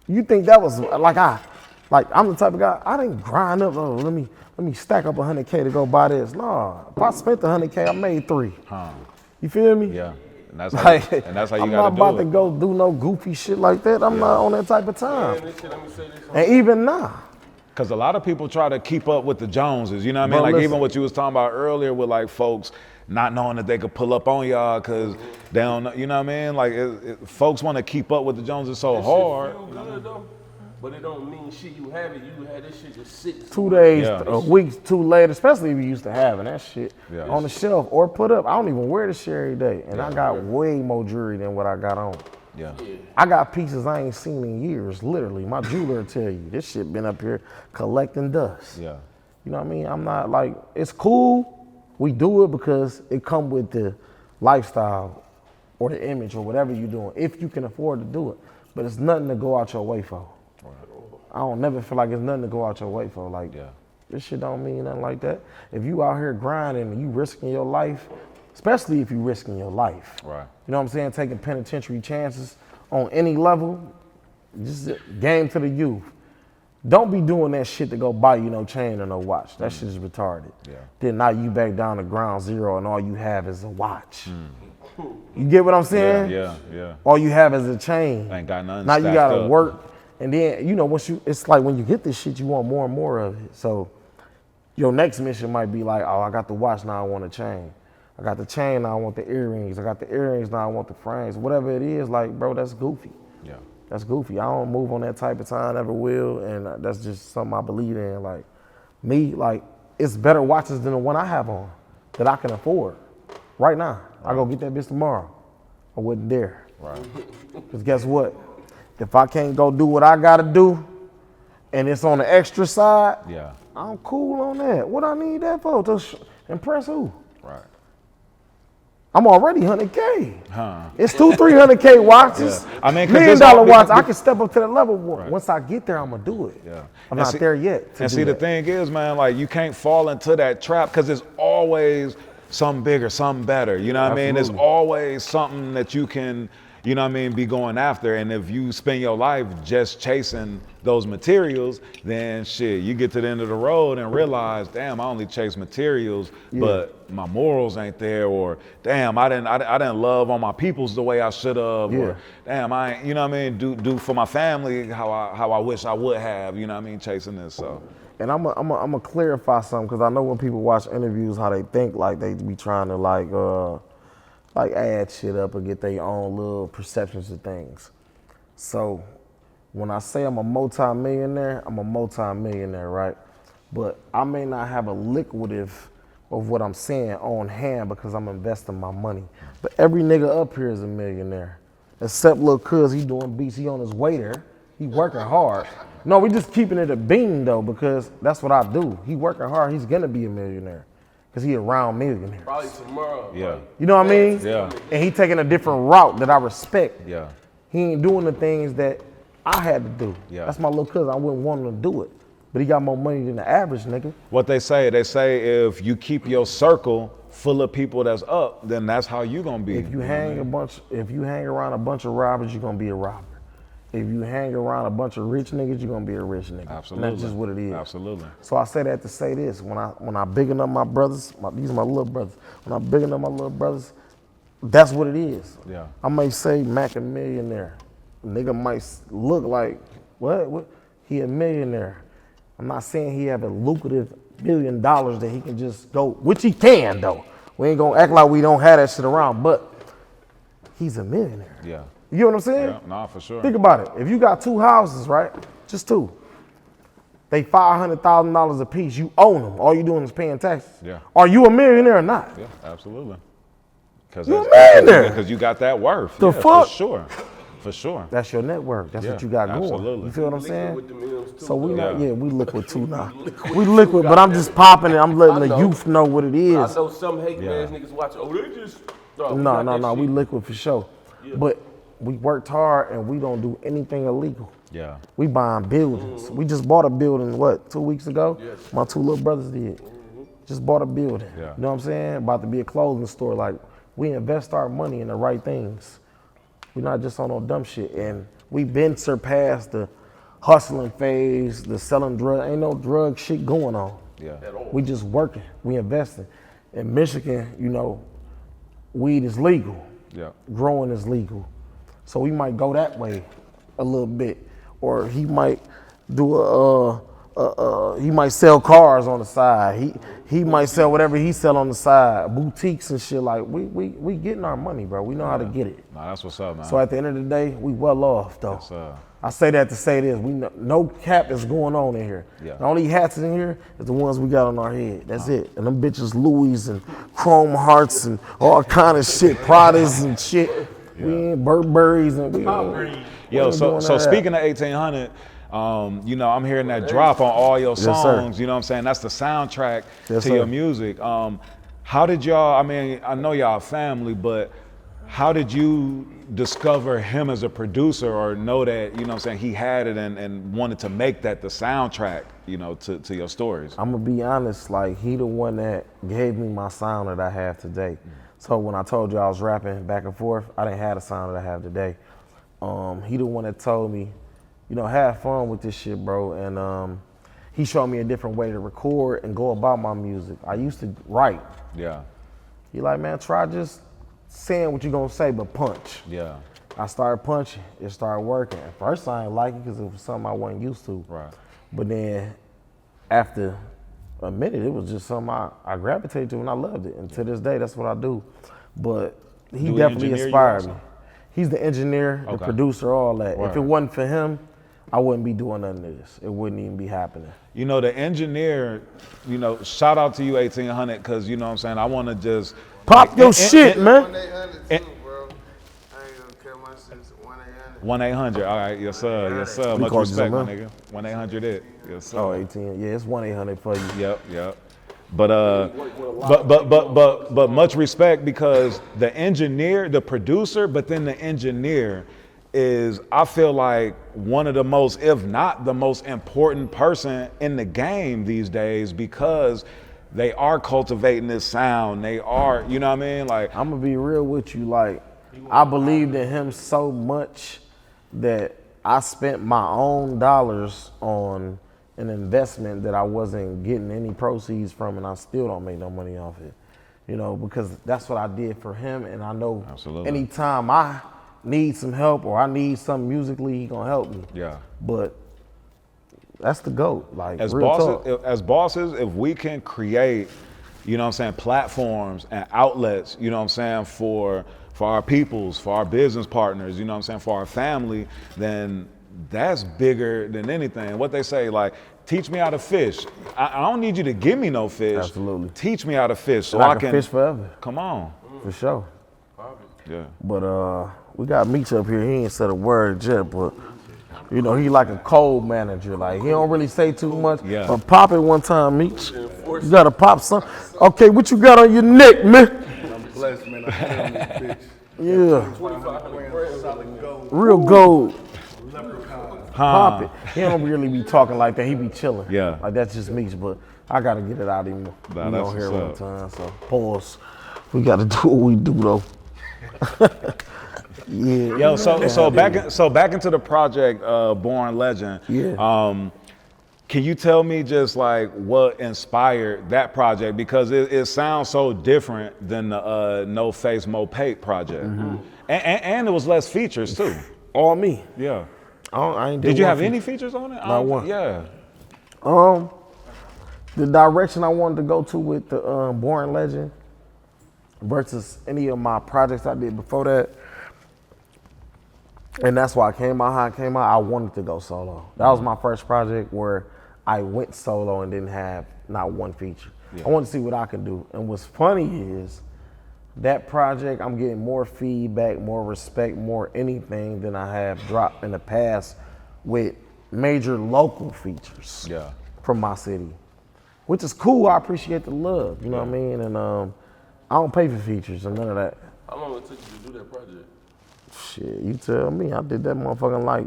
you think that was like I'm the type of guy, I didn't grind up, oh, let me stack up $100K to go buy this. No, if I spent the $100K, I made $3. You feel me? Yeah. And that's how, Like, and that's how you I'm gotta not about do to it. go do no goofy shit like that. I'm not on that type of time. Man, listen, let me say this. And even now, Cause a lot of people try to keep up with the Joneses, you know what I mean? Bro, Like listen. even what you was talking about earlier with like folks not knowing that they could pull up on y'all cause they don't know, you know what I mean? Like folks want to keep up with the Joneses so That hard. shit feel good though, but it don't mean shit. You have it. You had this shit just sit. 2 days, Yeah. a week, 2 later, especially if you used to having that shit Yeah. on the shelf or put up. I don't even wear this shit every day. And I got way more jewelry than what I got on. Yeah. I got pieces I ain't seen in years, literally. My jeweler will tell you, this shit been up here collecting dust. Yeah. You know what I mean? I'm not like, it's cool. We do it because it come with the lifestyle or the image or whatever you're doing, if you can afford to do it. But it's nothing to go out your way for. I don't never feel like it's nothing to go out your way for. Like, Yeah. this shit don't mean nothing like that. If you out here grinding and you risking your life, especially if you risking your life. Right. You know what I'm saying? Taking penitentiary chances on any level, just game to the youth. Don't be doing that shit to go buy you no chain or no watch. That shit is retarded. Yeah. Then now you back down to ground zero and all you have is a watch. You get what I'm saying? Yeah. All you have is a chain. Ain't got nothing Now you stacked gotta up. work. And then, you know, it's like when you get this shit, you want more and more of it. So your next mission might be like, oh, I got the watch, now I want a chain. I got the chain, now I want the earrings. I got the earrings, now I want the frames. Whatever it is, like, bro, that's goofy. Yeah. That's goofy. I don't move on that type of time, never will, and that's just something I believe in. Like, me, like, it's better watches than the one I have on that I can afford. right now. I go get that bitch tomorrow. I wasn't there. Right. Because guess what? If I can't go do what I gotta do, and it's on the extra side, Yeah. I'm cool on that. What I need that for? To impress who? Right. I'm already 100K. Huh. It's 300K watches. Yeah. I mean, $1 million watch. I can step up to that level. Once I get there, I'm gonna do it. Yeah. I'm not there yet. And see, the thing is, man, like you can't fall into that trap because there's always something bigger, something better. You know what I mean? There's always something that you can, you know what I mean, be going after. And if you spend your life just chasing those materials, then shit, you get to the end of the road and realize, damn, I only chase materials, but my morals ain't there, or damn, I didn't love on my peoples the way I should have, or damn, I ain't, you know what I mean, do for my family how I wish I would have, you know what I mean, chasing this. So. And I'm gonna clarify something, because I know when people watch interviews how they think like they be trying to like add shit up or get their own little perceptions of things. So when I say I'm a multi-millionaire, right? But I may not have a liquidative of what I'm saying on hand because I'm investing my money. But every nigga up here is a millionaire. Except Lil Cuz, he doing beats, he on his way there. He working hard. No, we just keeping it a bean though, because that's what I do. He working hard, he's gonna be a millionaire. Cause he around millionaires. Probably tomorrow. Yeah. You know what I mean? Yeah. And he taking a different route that I respect. Yeah. He ain't doing the things that I had to do. Yeah. That's my little cousin. I wouldn't want him to do it. But he got more money than the average nigga. What they say if you keep your circle full of people that's up, then that's how you gonna be. If you hang around a bunch of robbers, you're gonna be a robber. If you hang around a bunch of rich niggas, you're gonna be a rich nigga. Absolutely. And that's just what it is. Absolutely. So I say that to say this: when I bigging up my brothers, these are my little brothers. When I'm bigging up my little brothers, that's what it is. Yeah. I may say Mac a millionaire. A nigga might look like what? He a millionaire. I'm not saying he have a lucrative $1 million that he can just go, which he can though. We ain't gonna act like we don't have that shit around, but he's a millionaire. Yeah. You know what I'm saying? Yeah, nah, for sure. Think about it. If you got 2 houses, right? Just 2. They $500,000 a piece. You own them. All you doing is paying taxes. Yeah. Are you a millionaire or not? Yeah, absolutely. You're a millionaire. Because you got that worth. The yeah, fuck? For sure. For sure. That's your network. That's what Yeah, you got going. absolutely. You feel what I'm saying? With the M's too, So we though. not, we liquid too now. We liquid, but I'm just popping it. I'm letting the youth know what it is. I know some hate ass niggas watch. Oh, they just. No. We liquid for sure. Yeah. But we worked hard and we don't do anything illegal. Yeah. We buying buildings. We just bought a building, 2 weeks ago? Yes. My 2 little brothers did. Just bought a building. Yeah. You know what I'm saying? About to be a clothing store. Like, we invest our money in the right things. We're not just on no dumb shit. And we've been surpassed the hustling phase, the selling drugs. Ain't no drug shit going on. Yeah. We just working. We investing. In Michigan, weed is legal. Yeah. Growing is legal. So we might go that way a little bit. Or he might do he might sell cars on the side. He might sell whatever he sell on the side, boutiques and shit. Like we getting our money, bro. We know how to get it. Nah, that's what's up, man. So at the end of the day, we well off though. Yes, sir. I say that to say this: we no cap is going on in here. Yeah. The only hats in here is the ones we got on our head. That's it. And them bitches Louis and Chrome Hearts and all kind of shit, Pradas and shit. Yeah. We ain't Burberrys and we. Yo, so speaking of 1800. I'm hearing that drop on all your songs, you know what I'm saying? That's the soundtrack to your music. How did y'all, I know y'all family, but how did you discover him as a producer or know that, you know what I'm saying, he had it and wanted to make that the soundtrack, to your stories? I'm gonna be honest, like he the one that gave me my sound that I have today. So when I told you I was rapping back and forth, I didn't have the sound that I have today. He the one that told me, have fun with this shit, bro. And he showed me a different way to record and go about my music. I used to write. Yeah. He like, man, try just saying what you gonna say, but punch. Yeah. I started punching. It started working. At first, I didn't like it because it was something I wasn't used to. Right. But then after a minute, it was just something I gravitated to and I loved it. And to this day, that's what I do. But he definitely inspired me. He's the engineer, the producer, all that. Right. If it wasn't for him, I wouldn't be doing none of this. It wouldn't even be happening. You know, the engineer, you know, shout out to you 1800, because you know what I'm saying, I want to just Pop your shit, man. 1-800 too, bro. I ain't gonna care my shit's 1-800. 1-800. All right, yes sir, yes sir. We Much call you respect, my something nigga. 1-800 it. Yes sir. Oh, 18. Yeah, it's 1-800 for you. Yep. But much respect, because the engineer, the producer, but then the engineer is, I feel like, one of the most, if not the most important person in the game these days, because they are cultivating this sound. They are, you know what I mean? Like, I'm gonna be real with you. Like, I believed in him so much that I spent my own dollars on an investment that I wasn't getting any proceeds from, and I still don't make no money off it. You know, because that's what I did for him, and I know Absolutely. anytime I need some help or I need something musically, he gonna help me. yeah. But that's the GOAT. Like, As real bosses, talk. as bosses, if we can create, you know what I'm saying, platforms and outlets, you know what I'm saying, for our peoples, for our business partners, you know what I'm saying, for our family, then that's bigger than anything. What they say, like, teach me how to fish. I don't need you to give me no fish. Absolutely. Teach me how to fish so And I I can fish forever, Come on. for sure. Yeah. But we got Meech up here. He ain't said a word yet, but you know, he like a cold manager. Like, he don't really say too much. Yeah. But pop it one time, Meech. You gotta pop some. Okay, what you got on your neck, man? I'm blessed, man. I'm this bitch. Yeah. Real gold. Pop it. He don't really be talking like that. He be chilling. Yeah. Like, that's just Meech, but I gotta get it out of him. Nah, You that's don't hear what's one time, so pause. We gotta do what we do though. Yeah. Yo, so back into the project, Born Legend. Yeah. Can you tell me just like what inspired that project? Because it sounds so different than the No Face Mo Pape project, and it was less features too. All me. Yeah. I ain't Did you one have feature. any features on it? Not one. Yeah. The direction I wanted to go to with the Born Legend versus any of my projects I did before that, and that's why I came out how I came out. I wanted to go solo. That was my first project where I went solo and didn't have not one feature. Yeah. I wanted to see what I could do. And what's funny is that project, I'm getting more feedback, more respect, more anything than I have dropped in the past with major local features Yeah. from my city, which is cool. I appreciate the love, you know what I mean? And I don't pay for features and none of that. How long it took you to do that project? Shit, you tell me. I did that motherfucker in like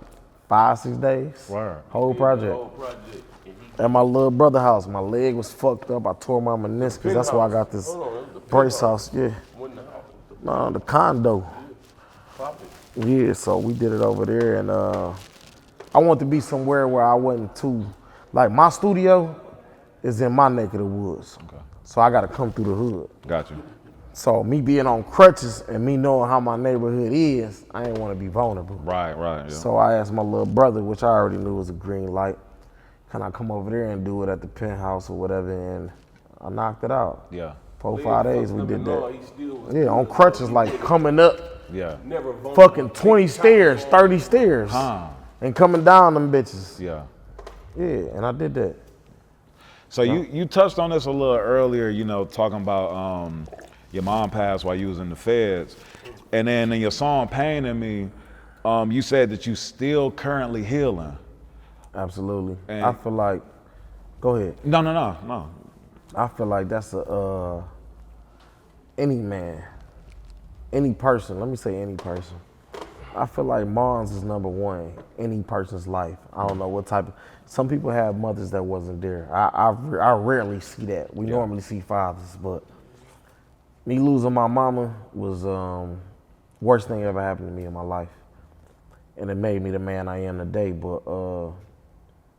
5-6 days. Word. Whole The project. whole project. And he At my little brother's house. My leg was fucked up. I tore my meniscus. That's why I got this Hold on, it was the brace penthouse. house. Yeah. Wasn't the house. The No, the condo. pop it. Yeah, so we did it over there, and I wanted to be somewhere where I wasn't too, like, my studio is in my neck of the woods. Okay. So I gotta come through the hood. Got you. So me being on crutches and me knowing how my neighborhood is, I didn't want to be vulnerable. Right. Yeah. So I asked my little brother, which I already knew was a green light, can I come over there and do it at the penthouse or whatever? And I knocked it out. Yeah. 4-5 days we Fucked up did and that. all, he still was Yeah, on good. crutches, like coming up Yeah. Never vulnerable. fucking 20 stairs, 30 stairs, Huh. and coming down them bitches. Yeah. Yeah, and I did that. So you touched on this a little earlier, you know, talking about your mom passed while you was in the feds. And then in your song Pain in Me, you said that you still currently healing. Absolutely. And- I feel like, go ahead. No. I feel like that's any man, any person, let me say any person. I feel like moms is number one, any person's life. I don't know what type of, some people have mothers that wasn't there. I rarely see that. We normally see fathers, but me losing my mama was worst thing ever happened to me in my life. And it made me the man I am today, but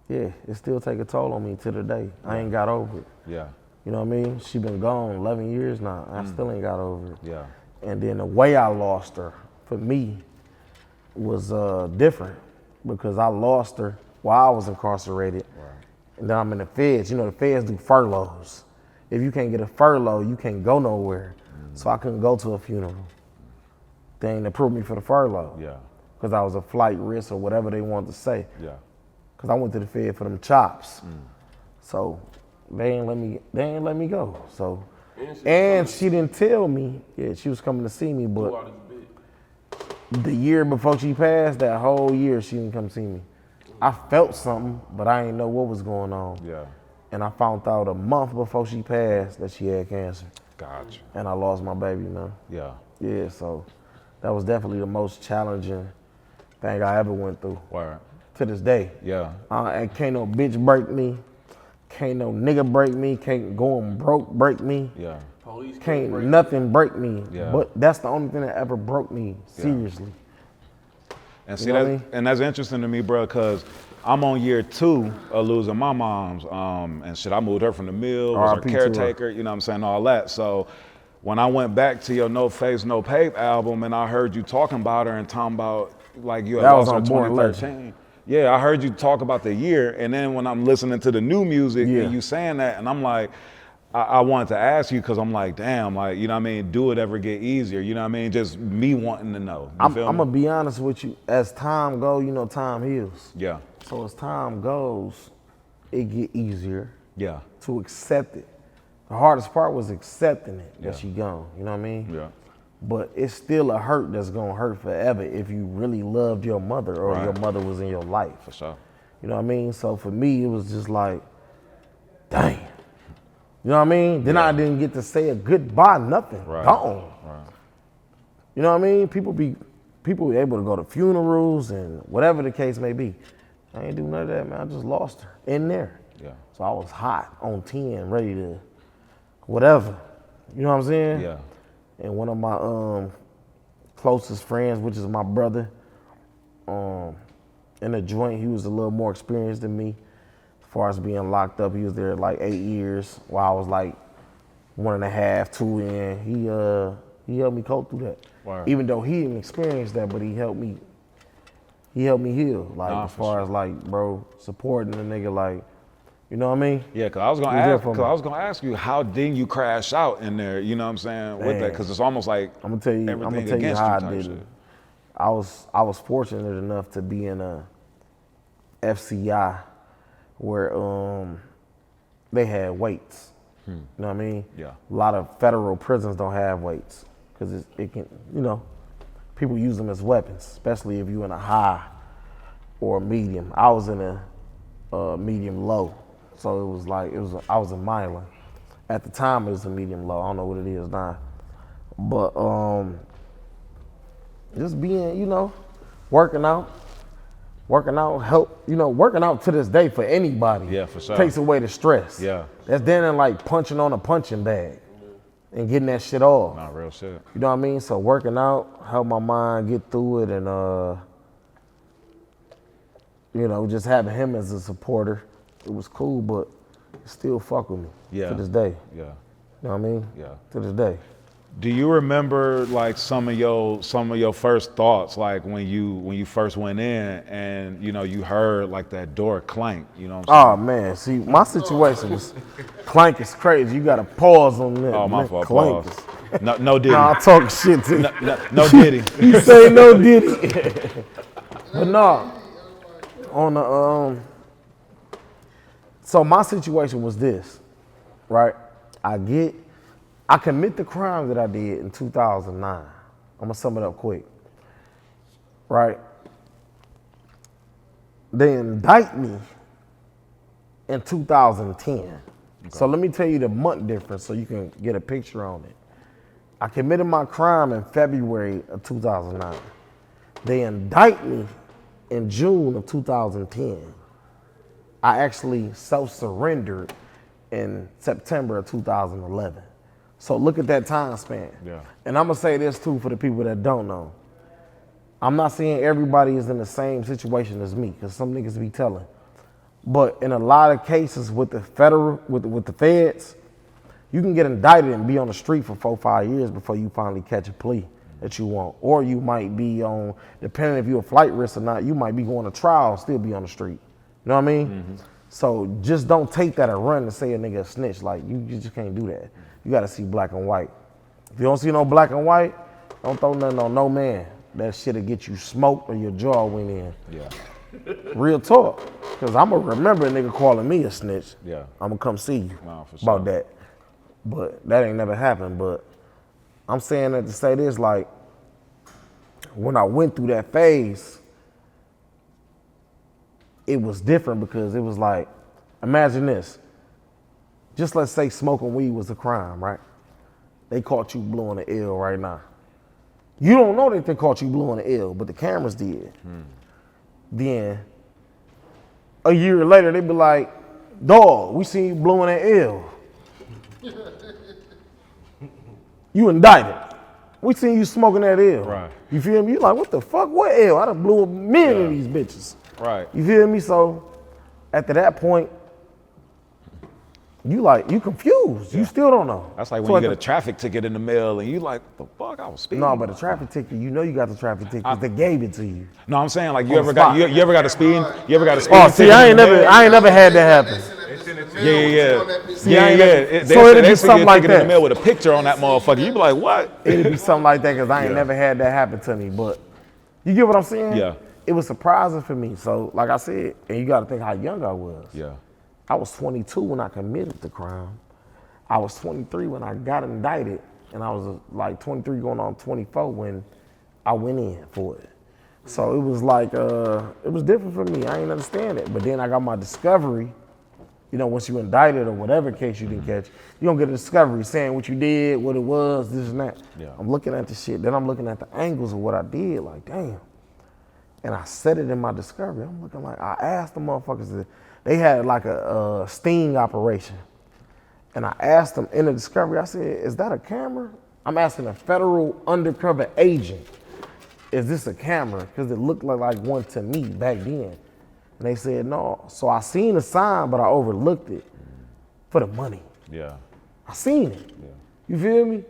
yeah, it still take a toll on me to the day. I ain't got over it. Yeah. You know what I mean? She been gone 11 years now. I still ain't got over it. Yeah. And then the way I lost her, for me, was different because I lost her while I was incarcerated. Right. And then I'm in the feds. You know, the feds do furloughs. If you can't get a furlough, you can't go nowhere. So I couldn't go to a funeral. They ain't approved me for the furlough. Yeah. Because I was a flight risk or whatever they wanted to say. Yeah. Cause I went to the Fed for them chops. So they ain't let me go. So and she didn't tell me, yeah, she was coming to see me, but the year before she passed, that whole year she didn't come see me. I felt something, but I didn't know what was going on. Yeah. And I found out a month before she passed that she had cancer. Gotcha. And I lost my baby, man. Yeah. Yeah, so that was definitely the most challenging thing I ever went through. Word. To this day. Yeah. And can't no bitch break me. Can't no nigga break me. Can't going broke break me. Yeah. Police Can't break nothing break me. Yeah. But that's the only thing that ever broke me, seriously. And see, You know what I mean? and that's interesting to me, bro, because I'm on year 2 of losing my mom's. And shit, I moved her from the mill, was her RIP to her. caretaker, you know what I'm saying, all that. So when I went back to your No Face, No Pape album and I heard you talking about her and talking about, like, you had That was lost her on in Born 2013. Yeah, I heard you talk about the year. And then when I'm listening to the new music Yeah. and you saying that, and I'm like, I wanted to ask you because I'm like, damn, like, you know what I mean? Do it ever get easier? You know what I mean? Just me wanting to know. You I'm feel me? gonna be honest with you. As time goes, you know, time heals. Yeah, So as time goes, it get easier yeah, to accept it. The hardest part was accepting it that Yeah. she gone. You know what I mean? yeah. But it's still a hurt that's gonna hurt forever if you really loved your mother or Right. your mother was in your life. For sure. You know what I mean? So for me, it was just like, dang. You know what I mean? Then I didn't get to say a goodbye, nothing. Right. Gone. Right. You know what I mean? People be able to go to funerals and whatever the case may be. I ain't do none of that, man. I just lost her in there. Yeah. So I was hot on 10, ready to whatever. You know what I'm saying? Yeah. And one of my closest friends, which is my brother, in the joint, he was a little more experienced than me. As far as being locked up, he was there like 8 years, while I was like 1.5, 2 in. He helped me cope through that. Word. Even though he didn't experience that, but he helped me heal. Like, Nah, as for far sure. as like, bro, supporting the nigga, like, you know what I mean? Yeah, cause I was gonna He was there ask. for Cause me. I was gonna ask you, how didn't you crash out in there? You know what I'm saying with that? Man. Cause it's almost like I'm gonna tell you everything how against I you type did shit. it. I was fortunate enough to be in a FCI where they had weights. You know what I mean? Yeah. A lot of federal prisons don't have weights because it can, you know, people use them as weapons, especially if you're in a high or a medium. I was in a medium low, so it was like I was in Milan. At the time, it was a medium low. I don't know what it is now, but just being, you know, working out help, you know, working out to this day for anybody. Yeah, for sure. Takes away the stress. Yeah. That's then and like punching on a punching bag and getting that shit off. Not real shit. You know what I mean? So working out helped my mind get through it, and you know, just having him as a supporter, it was cool, but it still fuck with me Yeah. to this day. Yeah. You know what I mean? Yeah. To this day. Do you remember like some of your first thoughts, like when you first went in and you know you heard like that door clank? You know what I'm Oh man, see, my situation was clank is crazy. You gotta pause on that. saying? Oh, my man. fault. Clank Pause. is- No Diddy. Nah, I talk shit to No Diddy. you say no Diddy. But no, on the so my situation was this, right? I commit the crime that I did in 2009. I'm gonna sum it up quick, right? They indict me in 2010. So let me tell you the month difference so you can get a picture on it. I committed my crime in February of 2009. They indict me in June of 2010. I actually self-surrendered in September of 2011. So look at that time span. Yeah. And I'm gonna say this too for the people that don't know. I'm not saying everybody is in the same situation as me, because some niggas be telling. But in a lot of cases with the federal, with the feds, you can get indicted and be on the street for 4-5 years before you finally catch a plea that you want. Or you might be on, depending if you're a flight risk or not, you might be going to trial and still be on the street. You know what I mean? Mm-hmm. So just don't take that and run and say a nigga a snitch. Like, you just can't do that. You gotta see black and white. If you don't see no black and white, don't throw nothing on no man. That shit'll get you smoked or your jaw went in. Yeah. Real talk. Because I'm going to remember a nigga calling me a snitch. Yeah. I'm going to come see you No, for about sure. that. But that ain't never happened. But I'm saying that to say this, like, when I went through that phase, it was different because it was like, imagine this. Just let's say smoking weed was a crime, right? They caught you blowing the L right now. You don't know that they caught you blowing the L, but the cameras did. Then, a year later, they be like, dog, we seen you blowing that L. You indicted. We seen you smoking that L. Right. You feel me? You like, what the fuck? What L? I done blew a million of these bitches. Right. You feel me? So, after that point, you confused. You still don't know. That's like So when you at get a traffic ticket in the mail and you like, the fuck, I was speeding. No, but a traffic ticket, you know you got the traffic ticket because they gave it to you. No, I'm saying like you On ever the got spot. you ever got a speeding Oh, see, I ain't never had that happen. Yeah. See, I ain't never- They so it'd be send you a something like ticket in the that. mail with a picture on that motherfucker. You be like, what? It'd be something like that because I ain't never had that happen to me. But you get what I'm saying? Yeah. It was surprising for me. So, like I said, and you got to think how young I was. Yeah. I was 22 when I committed the crime. I was 23 when I got indicted, and I was like 23 going on 24 when I went in for it. So it was like, it was different for me. I ain't understand it. But then I got my discovery. You know, once you indicted or whatever case you didn't catch, you don't get a discovery saying what you did, what it was, this and that. Yeah. I'm looking at the shit. Then I'm looking at the angles of what I did, like, damn. And I said it in my discovery. I'm looking like, I asked the motherfuckers, they had like a sting operation. And I asked them in the discovery, I said, is that a camera? I'm asking a federal undercover agent, is this a camera? Because it looked like one to me back then. And they said, no. So I seen the sign, but I overlooked it for the money. Yeah. I seen it. Yeah. You feel me?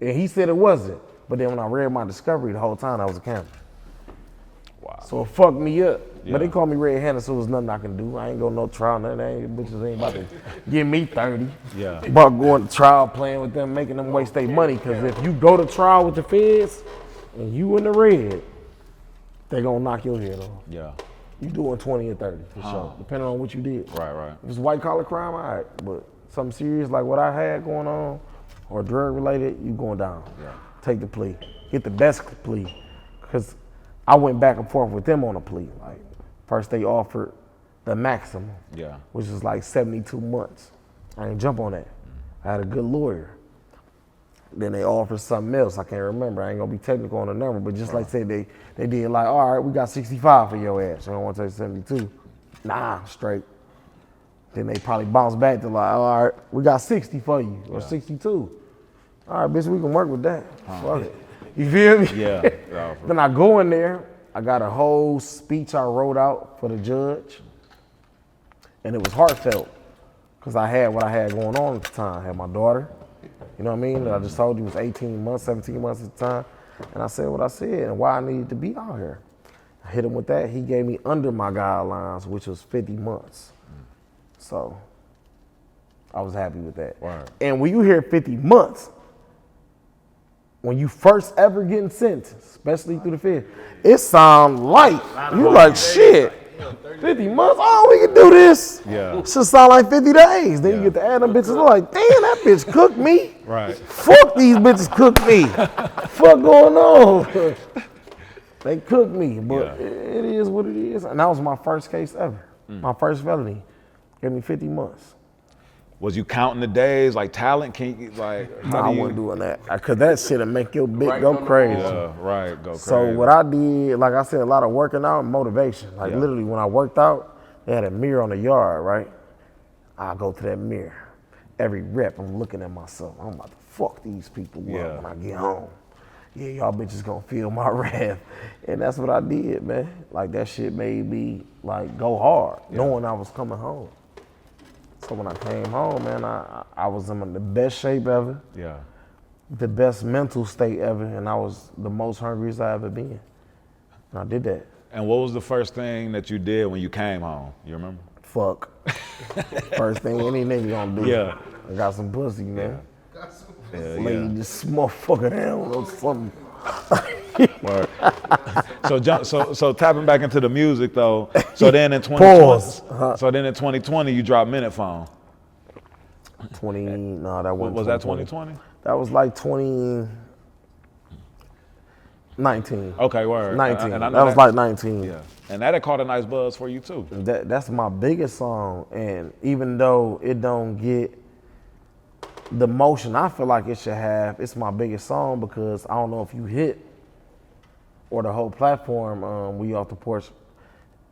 And he said it wasn't. But then when I read my discovery, the whole time that was a camera. Wow. So it fucked me up. Yeah. But they called me red-handed, so there's nothing I can do. I ain't go no trial, nothing. Bitches ain't about to give me 30. Yeah. About going to trial, playing with them, making them waste their money. Because if you go to trial with the feds and you in the red, they gonna knock your head off. Yeah. You doing 20 or 30 for sure, depending on what you did. Right. If it's white collar crime, all right. But something serious like what I had going on or drug related, you going down. Yeah. Take the plea. Get the best plea. Because I went back and forth with them on a plea. Like, first they offered the maximum, Yeah. which is like 72 months. I ain't jump on that. I had a good lawyer. Then they offered something else. I can't remember. I ain't gonna be technical on the number, but just like I said, they did like, all right, we got 65 for your ass. I don't want to take 72. Nah, straight. Then they probably bounced back to like, all right, we got 60 for you, or 62. All right, bitch, we can work with that. Fuck it. You feel me? Yeah. Then I go in there, I got a whole speech I wrote out for the judge, and it was heartfelt, because I had what I had going on at the time. I had my daughter, you know what I mean? I just told you it was 18 months, 17 months at the time, and I said what I said and why I needed to be out here. I hit him with that. He gave me under my guidelines, which was 50 months. So I was happy with that. Right. And when you hear 50 months, when you first ever getting sentenced, especially through the feds, it sound light. You like, shit, 50 months? Oh, we can do this. Yeah. Should sound like 50 days. Then you get to add them bitches, like, damn, that bitch cooked me. Right. Fuck these bitches cooked me. Fuck going on? They cooked me, but it is what it is. And that was my first case ever. My first felony. Gave me 50 months. Was you counting the days like talent? Can you like? Nah, I wasn't doing that. Cause that shit'll make your bitch go crazy. Yeah, right. Go crazy. So what I did, like I said, a lot of working out and motivation. Like literally when I worked out, they had a mirror on the yard, right? I go to that mirror. Every rep, I'm looking at myself. I'm about to fuck these people up when I get home. Yeah, y'all bitches gonna feel my wrath. And that's what I did, man. Like that shit made me like go hard, knowing I was coming home. So when I came home, man, I was in the best shape ever. Yeah. The best mental state ever, and I was the most hungriest I ever been. And I did that. And what was the first thing that you did when you came home? You remember? Fuck. First thing any nigga gonna do. Yeah. I got some pussy, man. Yeah. Lay this motherfucker down or something. Word. So tapping back into the music though. So then in 2020, so then in 2020 you dropped Minute Phone. 20, no, that wasn't Was that 2020? That was like 2019. Okay, word. 19. And I know that was like 19. Yeah, and that had caught a nice buzz for you too. That's my biggest song, and even though it don't get the motion I feel like it should have, it's my biggest song because I don't know if you hit or the whole platform. We off the porch.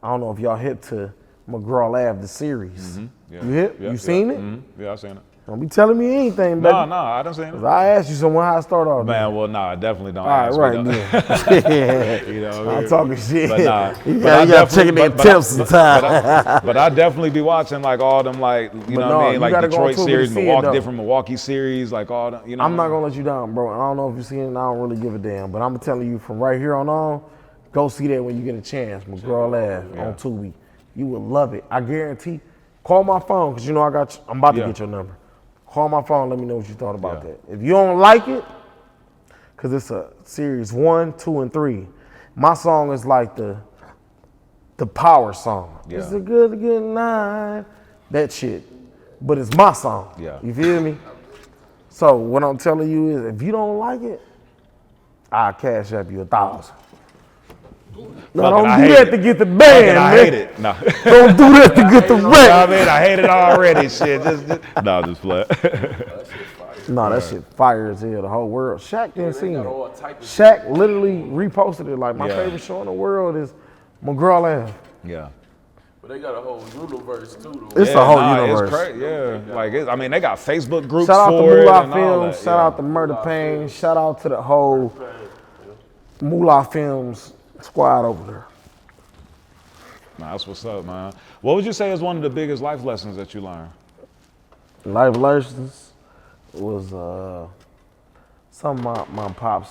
I don't know if y'all hit to McGraw Ave the series. Yeah. You hit? Yeah, you seen it? Yeah, I seen it. Don't be telling me anything, baby. No, I done seen it. I asked you someone how I start off. Man, well, no, I definitely don't. All right, ask right, me, though. yeah. You know what I mean? I'm talking shit. But nah, you but I got definitely- checking their but- tips and time. But I definitely be watching like all them like you know what I mean, like gotta go Detroit to it to series, see it, Milwaukee, though. different Milwaukee series, like all them. You know, I'm not gonna let you down, bro. I don't know if you've seen it. And I don't really give a damn. But I'm telling you, from right here on, go see that when you get a chance. McGraw Ave on Tubi. You will love it. I guarantee. Call my phone because you know I'm about to get your number. Call my phone. Let me know what you thought about that. If you don't like it, because it's a series 1, 2, and 3. My song is like the power song. Yeah. It's a good night. That shit. But it's my song. Yeah. You feel me? So what I'm telling you is, if you don't like it, I'll cash up you 1,000. No, don't do that to get the band, I man. hate it. No. Don't do that to get the I wreck. mean, I hate it already. Shit, just play. No, that shit fire as hell. The whole world. Shaq didn't see it. all type of Shaq literally reposted it. Like, my Yeah. favorite show in the world is McGraw Ave. Yeah. But they got a whole universe too, though. It's a whole nah, universe. It's crazy. Yeah, like I mean, they got Facebook groups Shout out to for it Moolah and all Films. that. Shout out to Murder Pain. Shout out to the whole Moolah Films squad over there. Nah, that's what's up, man. What would you say is one of the biggest life lessons that you learned? Life lessons was something my pops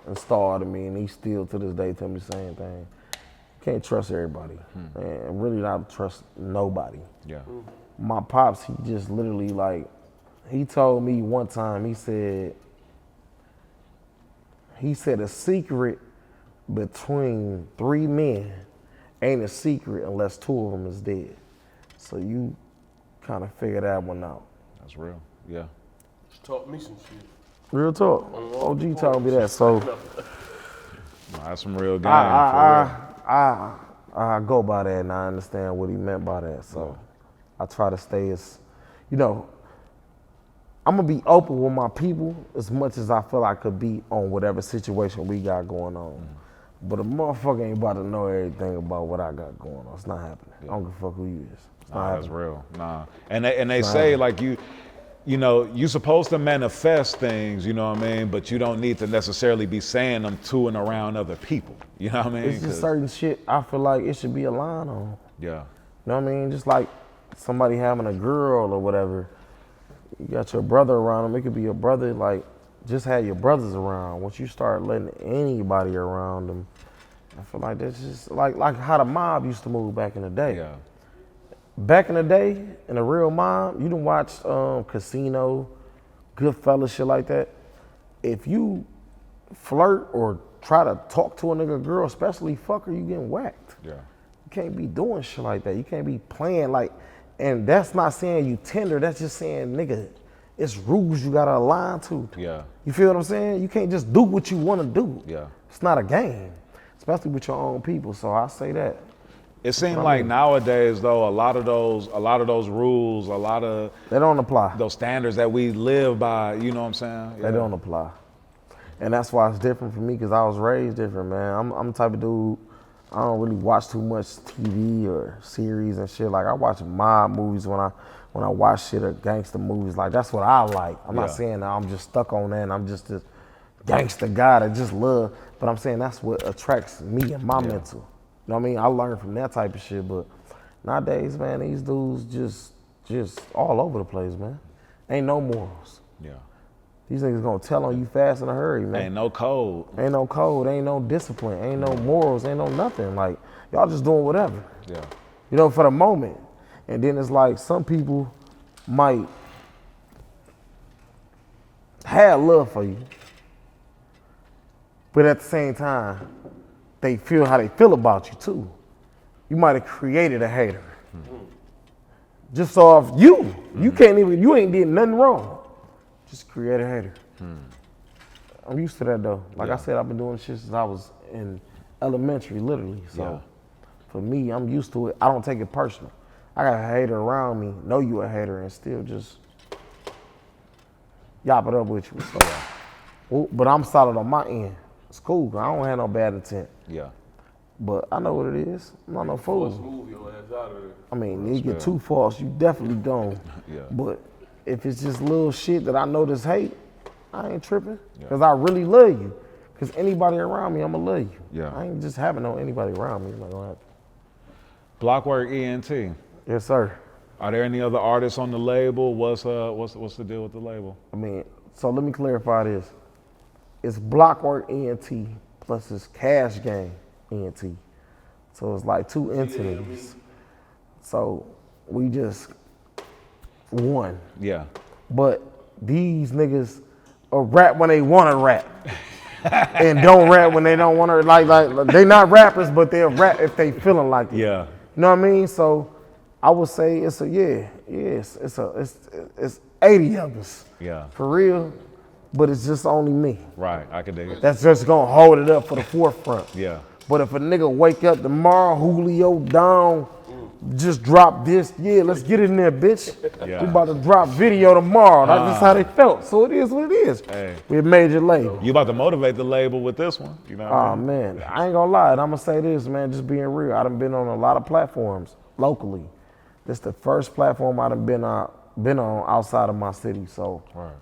installed in me, and he still to this day tell me the same thing. Can't trust everybody, and really not trust nobody. Yeah. My pops, he just literally like, he told me one time, he said a secret between 3 men ain't a secret unless 2 of them is dead. So you kind of figure that one out. That's real. Yeah. She taught me some shit. Real talk. OG told me that. So Nah, that's some real game. I go by that, and I understand what he meant by that. So I try to stay as, I'm gonna be open with my people as much as I feel I could be on whatever situation we got going on. But a motherfucker ain't about to know everything about what I got going on. It's not happening. I don't give a fuck who you is. It's not Nah, that's happening. real. Nah. And they say like you supposed to manifest things, you know what I mean? But you don't need to necessarily be saying them to and around other people. You know what I mean? It's just certain shit I feel like it should be a line on. Yeah. You know what I mean? Just like somebody having a girl or whatever. You got your brother around them. It could be your brother, like, just have your brothers around. Once you start letting anybody around them, I feel like that's just like how the mob used to move back in the day. Yeah. Back in the day, in a real mob, you done watched Casino, Goodfellas, shit like that. If you flirt or try to talk to a nigga girl, especially fuck her, you getting whacked. Yeah. You can't be doing shit like that. You can't be playing like, and that's not saying you tender, that's just saying, nigga, it's rules you gotta align to. Yeah. You feel what I'm saying? You can't just do what you wanna do. Yeah. It's not a game, especially with your own people, so I say that. It seems like nowadays though, a lot of those rules, a lot of They don't apply. those standards that we live by, you know what I'm saying? They don't apply. And that's why it's different for me, because I was raised different, man. I'm the type of dude, I don't really watch too much TV or series and shit. Like, I watch mob movies when I watch shit or gangster movies. Like, that's what I like. I'm not saying that I'm just stuck on that and I'm just this gangster guy that just love, but I'm saying that's what attracts me and my mental. You know what I mean? I learned from that type of shit, but nowadays, man, these dudes just all over the place, man. Ain't no morals. Yeah. These niggas gonna tell on you fast in a hurry, man. Ain't no code. Ain't no code, ain't no discipline, ain't no morals, ain't no nothing. Like, y'all just doing whatever. Yeah. You know, for the moment. And then it's like some people might have love for you, but at the same time, they feel how they feel about you too. You might have created a hater. Just off you. You ain't did nothing wrong. Just create a hater. I'm used to that though. Like I said, I've been doing shit since I was in elementary, literally. So for me, I'm used to it. I don't take it personal. I got a hater around me, know you a hater, and still just yop it up with you. So, but I'm solid on my end. It's cool. I don't have no bad intent. Yeah. But I know what it is. I'm not no fool. Move your ass out of there. I mean, you get too false, you definitely don't. Yeah. But if it's just little shit that I know this hate, I ain't tripping. Because I really love you. Because anybody around me, I'ma love you. Yeah. I ain't just having no anybody around me. It's not gonna happen. BlockWork Ent. Yes, sir. Are there any other artists on the label? What's the deal with the label? I mean, so let me clarify this. It's BlockWork Ent plus it's Cash Game Ent. So it's like two entities. So we just one. Yeah. But these niggas rap when they wanna rap. And don't rap when they don't wanna like they not rappers, but they'll rap if they feeling like it. Yeah. You know what I mean? So I would say it's 80 of us. Yeah. For real. But it's just only me. Right. I could dig it. That's just gonna hold it up for the forefront. Yeah. But if a nigga wake up tomorrow, Julio down, just drop this, let's get in there, bitch. Yeah. We about to drop video tomorrow. That's just how they felt. So it is what it is. Hey. We a major label. You about to motivate the label with this one. You know what I Oh mean? man, I ain't gonna lie, and I'm gonna say this, man, just being real. I done been on a lot of platforms locally. This the first platform I done been on outside of my city. So Right.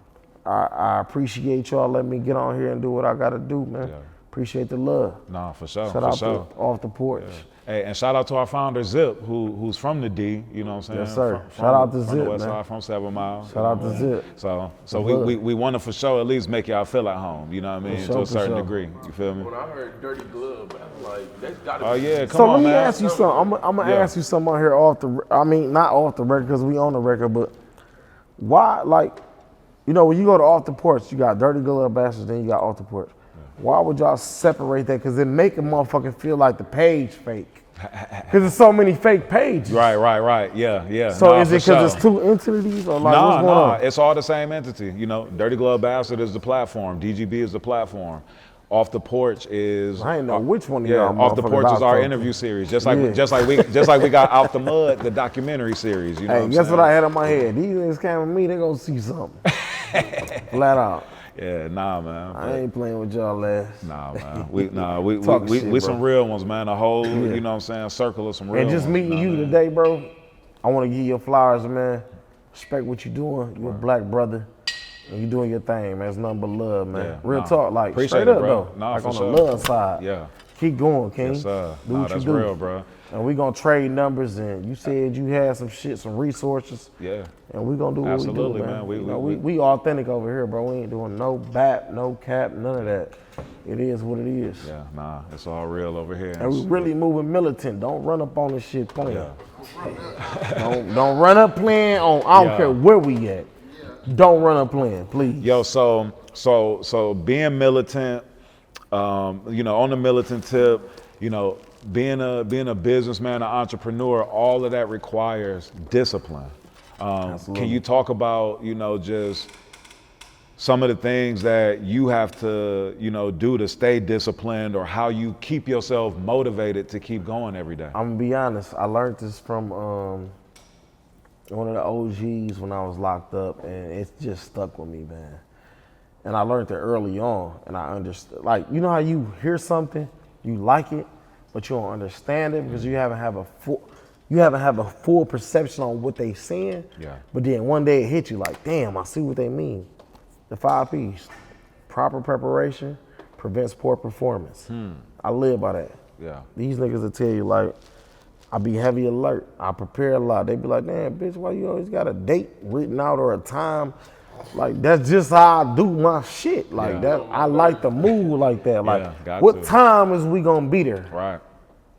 I appreciate y'all letting me get on here and do what I gotta do, man. Yeah. Appreciate the love. Nah, for sure. Shout for out sure. to Off the Porch. Hey, and shout out to our founder Zip, who's from the D. You know what I'm saying? Yes, sir. From, Shout out to from Zip, the West man. Side, from 7 Mile. Shout out to Zip. So The we want to for sure at least make y'all feel at home. You know what I mean? sure, To a for certain sure. degree. You feel me? When I heard Dirty Glove, I was like, that's gotta be. Oh yeah, come So on, let me man. ask you something. I'm gonna Yeah. ask you something on here off the. I mean, not off the record because we on the record, but why, like, you know, when you go to Off the Porch, you got Dirty Glove Bastards, then you got Off the Porch. Why would y'all separate that? Because it make a motherfucker feel like the page fake. Because there's so many fake pages. Right. Yeah. So Nah, is it for because sure. it's two entities or like Nah, what's going on? it's all the same entity. You know, Dirty Glove Bastard is the platform. DGB is the platform. Off the Porch is. I ain't know which one of Yeah, y'all Off the motherfuckers Porch I is our talk to. interview series. Just like Yeah. we got Out the Mud, the documentary series. You know Hey, what I'm guess saying? what I had on my head? These niggas came with me, they gonna see something. Flat out. Yeah, nah, man. I ain't playing with y'all ass. Nah, man. We Talk shit, we bro. some real ones, man. A whole, you know what I'm saying, circle of some real And just ones. meeting know you what I mean? today, bro, I want to give you your flowers, man. Respect what you doing. You're a black brother. And you doing your thing, man. It's nothing but love, man. Yeah, Real nah. talk, like Appreciate straight it, up, bro. though. Nah, like for on sure. the love side. Yeah. Keep going, King. Yes, sir. Do Nah, what that's you do. real, bro. And we gonna trade numbers, and you said you had some shit, some resources. Yeah. And we gonna do what Absolutely, we do, man. man. You know, we authentic over here, bro. We ain't doing no BAP, no cap, none of that. It is what it is. Yeah, nah, it's all real over here. And we really moving militant. Don't run up on this shit playing. Yeah. Don't run up playing on. I don't Yeah. care where we at. Don't run up playing, please. Yo, so being militant, you know, on the militant tip, you know, being a businessman, an entrepreneur, all of that requires discipline. Can you talk about, you know, just some of the things that you have to, you know, do to stay disciplined, or how you keep yourself motivated to keep going every day? I'm gonna be honest. I learned this from one of the OGs when I was locked up, and it's just stuck with me, man. And I learned it early on, and I understood. Like, you know how you hear something, you like it, but you don't understand it because you haven't have a full perception on what they saying. Yeah. But then one day it hit you like, damn, I see what they mean. The 5 P's. Proper preparation prevents poor performance. I live by that. Yeah. These niggas will tell you, like, I be heavy alert. I prepare a lot. They be like, damn, bitch, why you always got a date written out or a time? Like, that's just how I do my shit. Like, Yeah. that. I like to move like that. Like, Yeah, got what to. time is we gonna be there? Right.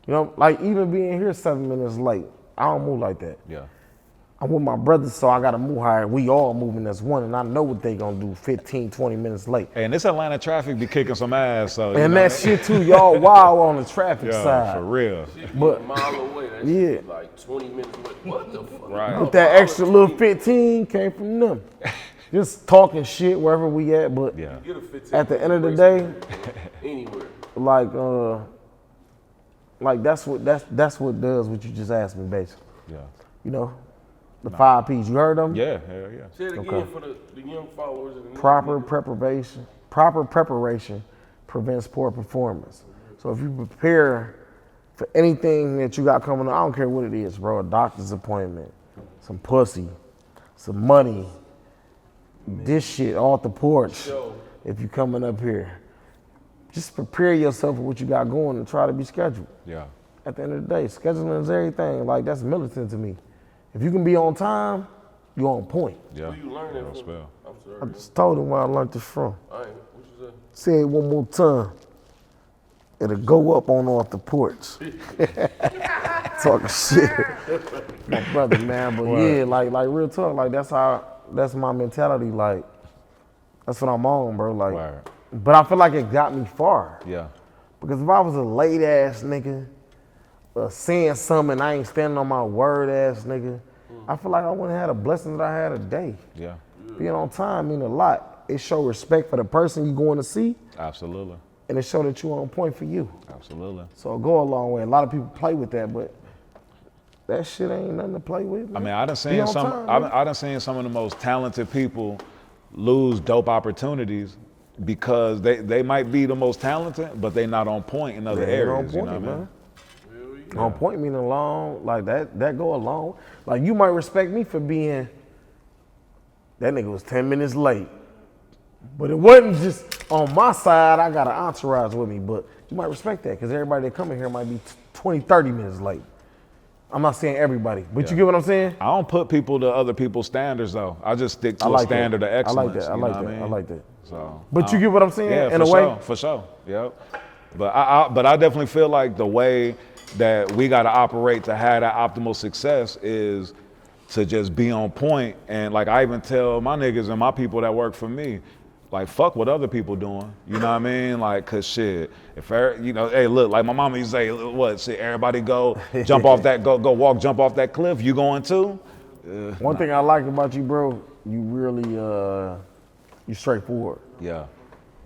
You know, like, even being here 7 minutes late, I don't move like that. Yeah. I'm with my brothers, so I got to move higher. We all moving as one, and I know what they gonna do 15, 20 minutes late. And this Atlanta traffic be kicking some ass, so. And that shit too, y'all wild on the traffic Yeah, side. for real. But a mile away, that yeah. shit like 20 minutes away. What the fuck? Right. But that extra little 15 came from them. Just talking shit wherever we at, but Yeah. Get a 15 at the end of the day, anywhere. like that's what does what you just asked me, basically. Yeah. You know, the 5 P's. You heard them? Yeah, hell yeah. Say it again for the young followers. And the Proper preparation prevents poor performance. So if you prepare for anything that you got coming up, I don't care what it is, bro. A doctor's appointment, some pussy, some money, this shit off the porch. If you coming up here, just prepare yourself for what you got going and try to be scheduled. Yeah. At the end of the day, scheduling is everything. Like, that's militant to me. If you can be on time, you're on point. Yeah. Who you learn that from? Spell. I'm sorry. I just told him where I learned this from. All right, what you Say it one more time. It'll go up on off the porch. Talking shit. My brother, man. But yeah, like real talk, like that's my mentality. Like, that's what I'm on, bro. Like, Word. but I feel like it got me far. Yeah. Because if I was a late ass nigga, saying something I ain't standing on my word ass nigga, I feel like I wouldn't have had a blessing that I had today. Yeah. Being on time mean a lot. It show respect for the person you going to see, Absolutely. and it show that you on point for you. Absolutely. So it go a long way. A lot of people play with that, but that shit ain't nothing to play with, man. I mean, I done Be seen on some. time, I man. done seen some of the most talented people lose dope opportunities because they might be the most talented, but they not on point in other They ain't on areas. You know point, what I mean? man. On point meaning long, like that go along. Like, you might respect me for being, that nigga was 10 minutes late. But it wasn't just on my side, I got an entourage with me, but you might respect that because everybody that come in here might be 20, 30 minutes late. I'm not saying everybody, but you get what I'm saying? I don't put people to other people's standards though. I just stick to I a like standard that. of excellence. I you like know that. what I mean? I like that. So, But you get what I'm saying? yeah, in for a way? sure, for sure. Yep. But I definitely feel like the way that we got to operate to have that optimal success is to just be on point. And like I even tell my niggas and my people that work for me, like, fuck what other people doing. You know what I mean? Like, cause shit, hey, look, like my mama used to say, what, shit, everybody go jump off that, go walk, jump off that cliff. You going too? One thing I like about you, bro, you really, you straightforward. Yeah.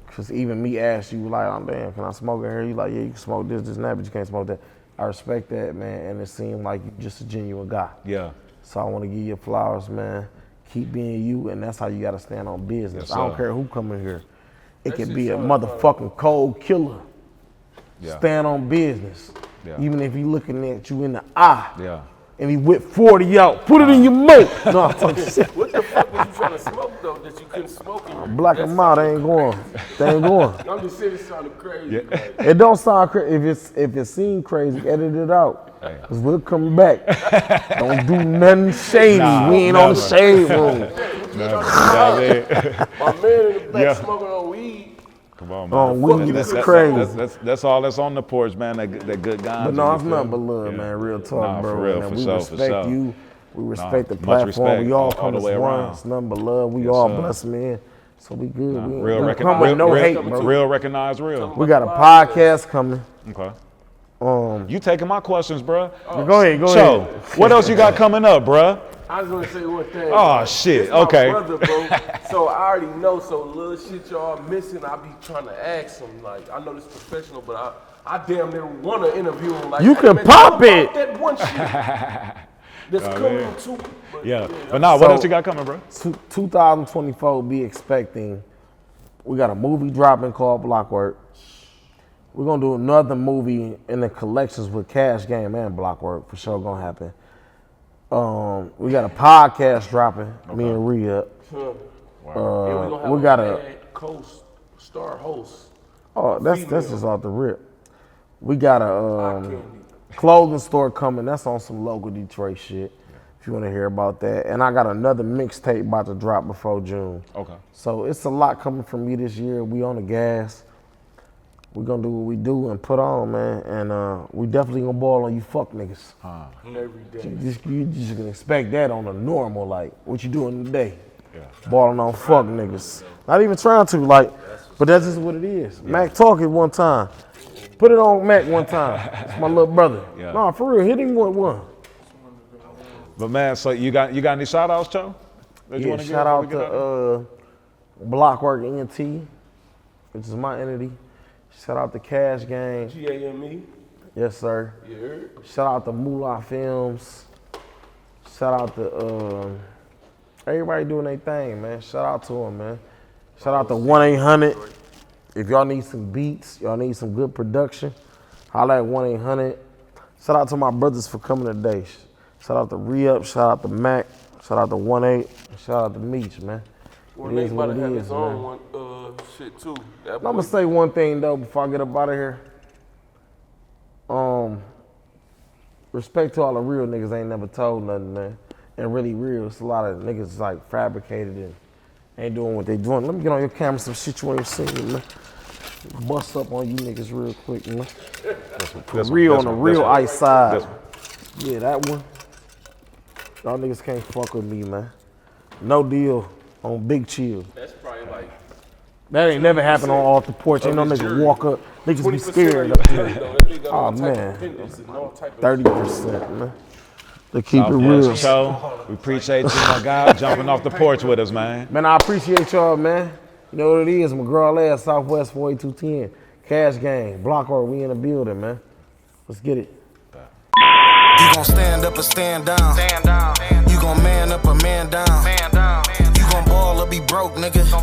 Cause even me ask you, like, oh, damn, can I smoke in here? You like, yeah, you can smoke this, and that, but you can't smoke that. I respect that, man, and it seemed like you just a genuine guy. Yeah. So I want to give you flowers, man. Keep being you, and that's how you got to stand on business. Yes, I don't sir. care who come in here. It That could shit be a sound motherfucking cold killer. Yeah. Stand on business. Yeah. Even if he looking at you in the eye, Yeah. and he whip 40 out, put it in your mouth. No, I'm talking shit. What the fuck was you trying to smoke though that you couldn't smoke in here? Black them out, they ain't going. They ain't going. I'm just saying it sounded crazy. Like, It don't sound crazy. If it seems crazy, edit it out. Hey. Cause we'll come back. Don't do nothing shady. Nah, we ain't on the never. shade room. my man in the back Yeah. smoking on weed. Come on, man. Oh, weed That's- is that's- crazy. That's all that's on the porch, man. That good guy. But no, it's nothing but love, man. Real talk, Nah, bro. for real, man. for we sure, respect for sure. you. We respect the much platform. respect We all all come the as way one. around. It's nothing but love. We Yes, all sir. blessed, man. So we good. We Real come with no hate, bro. real recognize real. We got a podcast coming. Okay. Um, You taking my questions, bro? Go ahead. Cho, what else you got coming up, bro? I was gonna say one thing. Oh, bro. shit, This my okay. brother, bro. So I already know. So little shit y'all missing, I be trying to ask him. Like, I know this professional, but I damn near want to interview him. Like, You hey, can man, pop tell me it. about that one shit that's coming too. But, Yeah. But nah, what So- else you got coming, bro? 2024, be expecting. We got a movie dropping called BlockWork. We're gonna do another movie in the collections with Cash Game and BlockWork, for sure gonna happen. We got a podcast dropping, me and Rhea. And we gonna have we got a- bad co-star host. Oh, that's Female. just off the rip. We got Eye a candy. clothing store coming. That's on some local Detroit shit. If you want to hear about that, and I got another mixtape about to drop before June. Okay. So it's a lot coming from me this year. We on the gas. we gonna do what we do and put on, man. And we definitely gonna ball on you fuck niggas. Every day. You just can expect that on a normal, like, what you doing today? Yeah. Balling on fuck niggas. Not even trying to, like, but that's just what it is. Yeah. Mac talk it one time. Put it on Mac one time. It's my little brother. Yeah. No, for real, hit him with one. But man, so you got any shout outs, Cho? Yeah, shout out to BlockWork Ent, which is my entity. Shout out to Cash Gang. GAME. Yes, sir. Yeah. Shout out to Moolah Films. Shout out to everybody doing their thing, man. Shout out to them, man. Shout out to 1-800. If y'all need some beats, y'all need some good production, holla at 1-800. Shout out to my brothers for coming today. Shout out to Re-Up, shout out to Mac, shout out to 1-8, shout out to Meech, man. Well, It they is about what to it have is, his man. own one, shit too. I'm gonna say one thing though before I get up out of here. Respect to all the real niggas ain't never told nothing, man. And really real, it's a lot of niggas like fabricated and ain't doing what they doing. Let me get on your camera some shit you ain't seen, man. Bust up on you niggas real quick, man. Real on the real ice side. Yeah, that one. Y'all niggas can't fuck with me, man. No deal on Big Chill. That's probably like. That ain't never happened on off the porch. Ain't no nigga jury. walk up. Niggas be 20% scared of up your here. jury, though. That nigga got Oh all type of man, appendix and all type of 30%, man. To keep it real. Cho, we appreciate you, my guy, jumping off the porch with us, man. Man, I appreciate y'all, man. You know what it is, McGraw-Lab, Southwest 48210, Cash Gang, BlockWork, we in the building, man. Let's get it. You gon' stand up or stand down. You gon' man up or man down. You gon' ball or be broke, nigga.